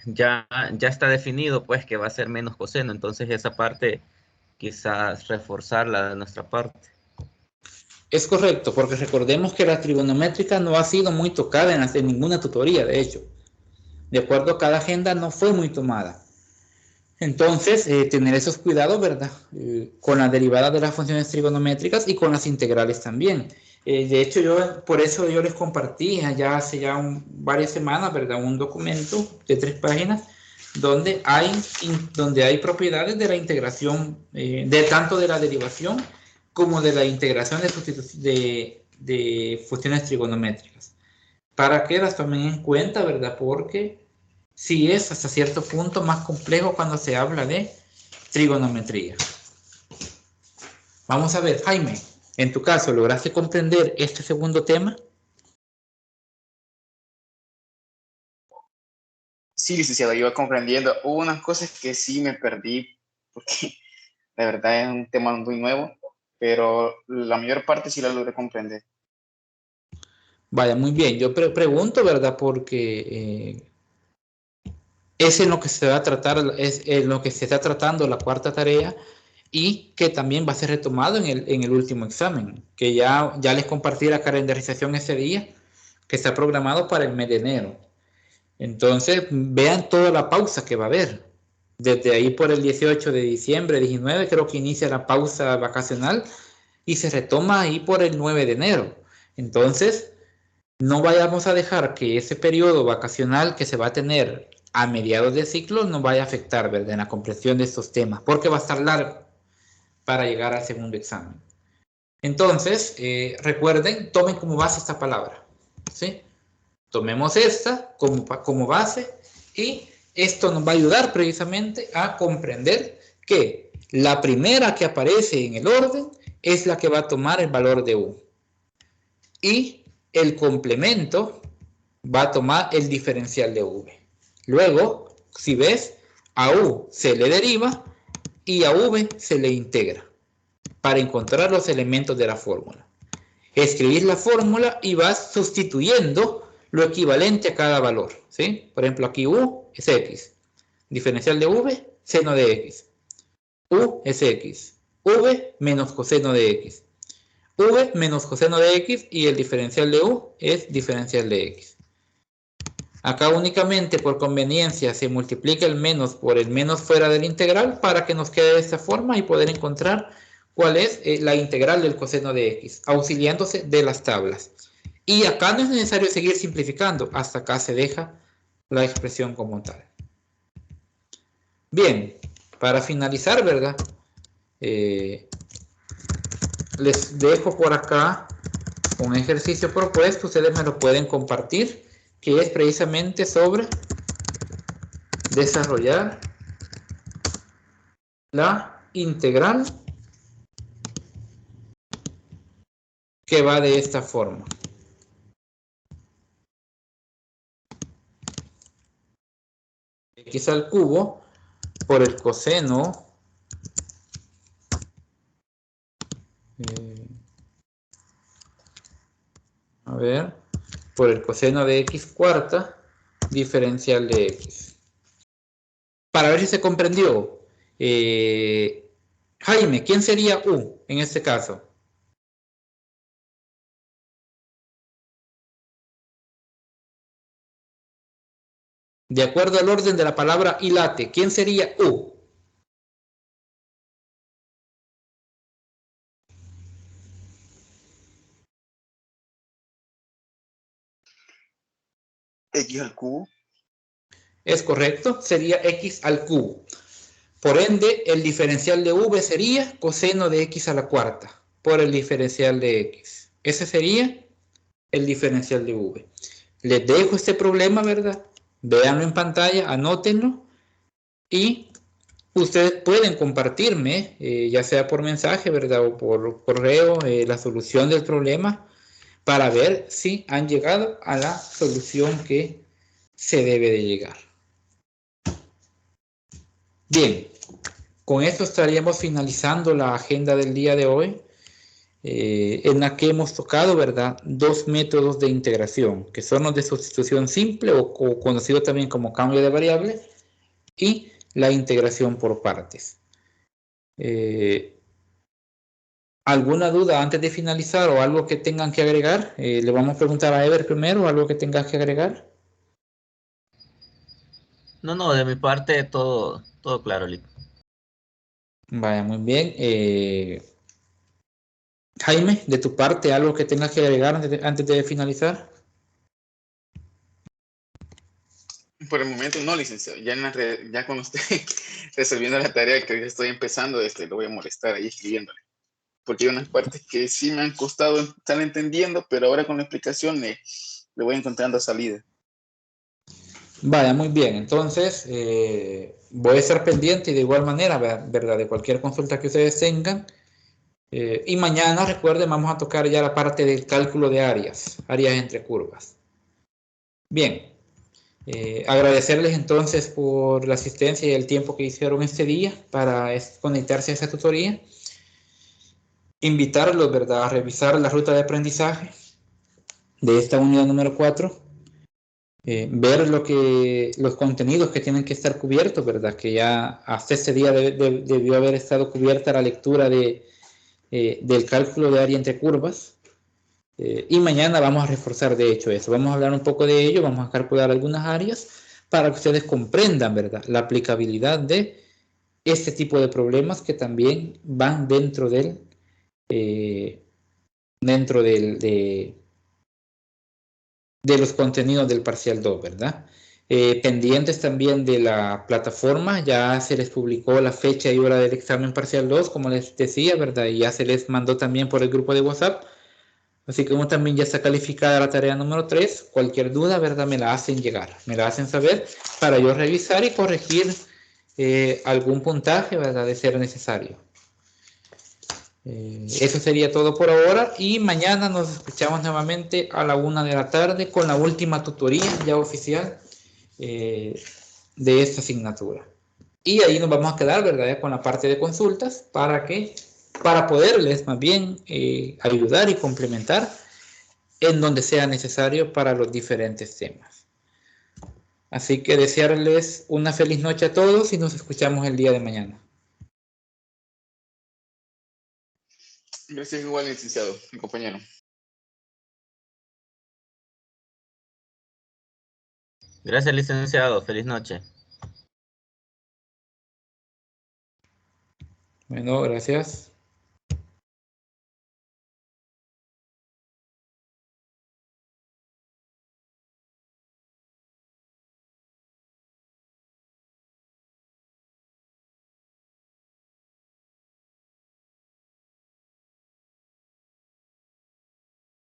ya está definido pues que va a ser menos coseno, entonces esa parte quizás reforzarla de nuestra parte. Es correcto, porque recordemos que la trigonométrica no ha sido muy tocada en ninguna tutoría, de hecho. De acuerdo a cada agenda no fue muy tomada. Entonces, tener esos cuidados, ¿verdad? Con la derivada de las funciones trigonométricas y con las integrales también. De hecho, por eso yo les compartí ya hace varias semanas, ¿verdad? Un documento de 3 páginas donde hay propiedades de la integración, tanto de la derivación como de la integración de funciones trigonométricas. Para que las tomen en cuenta, ¿verdad? Porque sí es hasta cierto punto más complejo cuando se habla de trigonometría. Vamos a ver, Jaime, en tu caso, ¿lograste comprender este segundo tema? Sí, licenciado, iba comprendiendo. Hubo unas cosas que sí me perdí, porque la verdad es un tema muy nuevo, pero la mayor parte sí la logré comprender. Vaya, muy bien. Yo pregunto, ¿verdad? Porque es en lo que se va a tratar, es en lo que se está tratando la cuarta tarea y que también va a ser retomado en el último examen, que ya les compartí la calendarización ese día, que está programado para el mes de enero. Entonces, vean toda la pausa que va a haber. Desde ahí por el 18 de diciembre, 19, creo que inicia la pausa vacacional y se retoma ahí por el 9 de enero. Entonces, no vayamos a dejar que ese periodo vacacional que se va a tener a mediados de ciclo nos vaya a afectar, ¿verdad? En la comprensión de estos temas, porque va a estar largo para llegar al segundo examen. Entonces, recuerden, tomen como base esta palabra, ¿sí? Tomemos esta como base y esto nos va a ayudar precisamente a comprender que la primera que aparece en el orden es la que va a tomar el valor de u. Y el complemento va a tomar el diferencial de v. Luego, si ves, a u se le deriva y a v se le integra para encontrar los elementos de la fórmula. Escribís la fórmula y vas sustituyendo lo equivalente a cada valor, ¿sí? Por ejemplo, aquí u es x. Diferencial de v, seno de x. U es x. V menos coseno de x. V menos coseno de x y el diferencial de u es diferencial de x. Acá únicamente por conveniencia se multiplica el menos por el menos fuera del integral para que nos quede de esta forma y poder encontrar cuál es la integral del coseno de x, auxiliándose de las tablas. Y acá no es necesario seguir simplificando, hasta acá se deja la expresión como tal. Bien, para finalizar, ¿verdad? Les dejo por acá un ejercicio propuesto, ustedes me lo pueden compartir, que es precisamente sobre desarrollar la integral que va de esta forma. X al cubo por el coseno por el coseno de x cuarta diferencial de x. Para ver si se comprendió, Jaime, ¿quién sería u en este caso? De acuerdo al orden de la palabra hilate, ¿quién sería u? X al cubo. Es correcto, sería x al cubo. Por ende, el diferencial de v sería coseno de x a la cuarta por el diferencial de x. Ese sería el diferencial de v. Les dejo este problema, ¿verdad? Véanlo en pantalla, anótenlo y ustedes pueden compartirme, ya sea por mensaje, ¿verdad? O por correo, la solución del problema para ver si han llegado a la solución que se debe de llegar. Bien, con esto estaríamos finalizando la agenda del día de hoy, en la que hemos tocado, ¿verdad?, dos métodos de integración, que son los de sustitución simple o conocido también como cambio de variable, y la integración por partes. ¿Alguna duda antes de finalizar o algo que tengan que agregar? Le vamos a preguntar a Ever primero, algo que tengas que agregar. No, de mi parte todo claro, Lick. Vaya, muy bien. Jaime, de tu parte, algo que tengas que agregar antes de finalizar. Por el momento no, licenciado. Ya cuando esté resolviendo la tarea que estoy empezando, lo voy a molestar ahí escribiéndole. Porque hay unas partes que sí me han costado estar entendiendo, pero ahora con la explicación le voy encontrando salida. Vaya, muy bien. Entonces, voy a estar pendiente y de igual manera, ¿verdad? De cualquier consulta que ustedes tengan. Y mañana, recuerden, vamos a tocar ya la parte del cálculo de áreas entre curvas. Bien. Agradecerles entonces por la asistencia y el tiempo que hicieron este día para conectarse a esa tutoría. Invitarlos, ¿verdad?, a revisar la ruta de aprendizaje de esta unidad número 4. Ver los contenidos que tienen que estar cubiertos, ¿verdad?, que ya hasta este día debió haber estado cubierta la lectura del cálculo de área entre curvas. Y mañana vamos a reforzar de hecho eso. Vamos a hablar un poco de ello, vamos a calcular algunas áreas para que ustedes comprendan, ¿verdad?, la aplicabilidad de este tipo de problemas que también van dentro de los contenidos del parcial 2, ¿verdad? Pendientes también de la plataforma, ya se les publicó la fecha y hora del examen parcial 2, como les decía, ¿verdad? Y ya se les mandó también por el grupo de WhatsApp. Así que como también ya está calificada la tarea número 3, cualquier duda, ¿verdad?, me la hacen llegar, me la hacen saber para yo revisar y corregir algún puntaje, ¿verdad?, de ser necesario. Eso sería todo por ahora y mañana nos escuchamos nuevamente a la 1 de la tarde con la última tutoría ya oficial de esta asignatura. Y ahí nos vamos a quedar, ¿verdad?, con la parte de consultas para poderles más bien ayudar y complementar en donde sea necesario para los diferentes temas. Así que desearles una feliz noche a todos y nos escuchamos el día de mañana. Gracias igual, licenciado, mi compañero. Gracias, licenciado. Feliz noche. Bueno, gracias.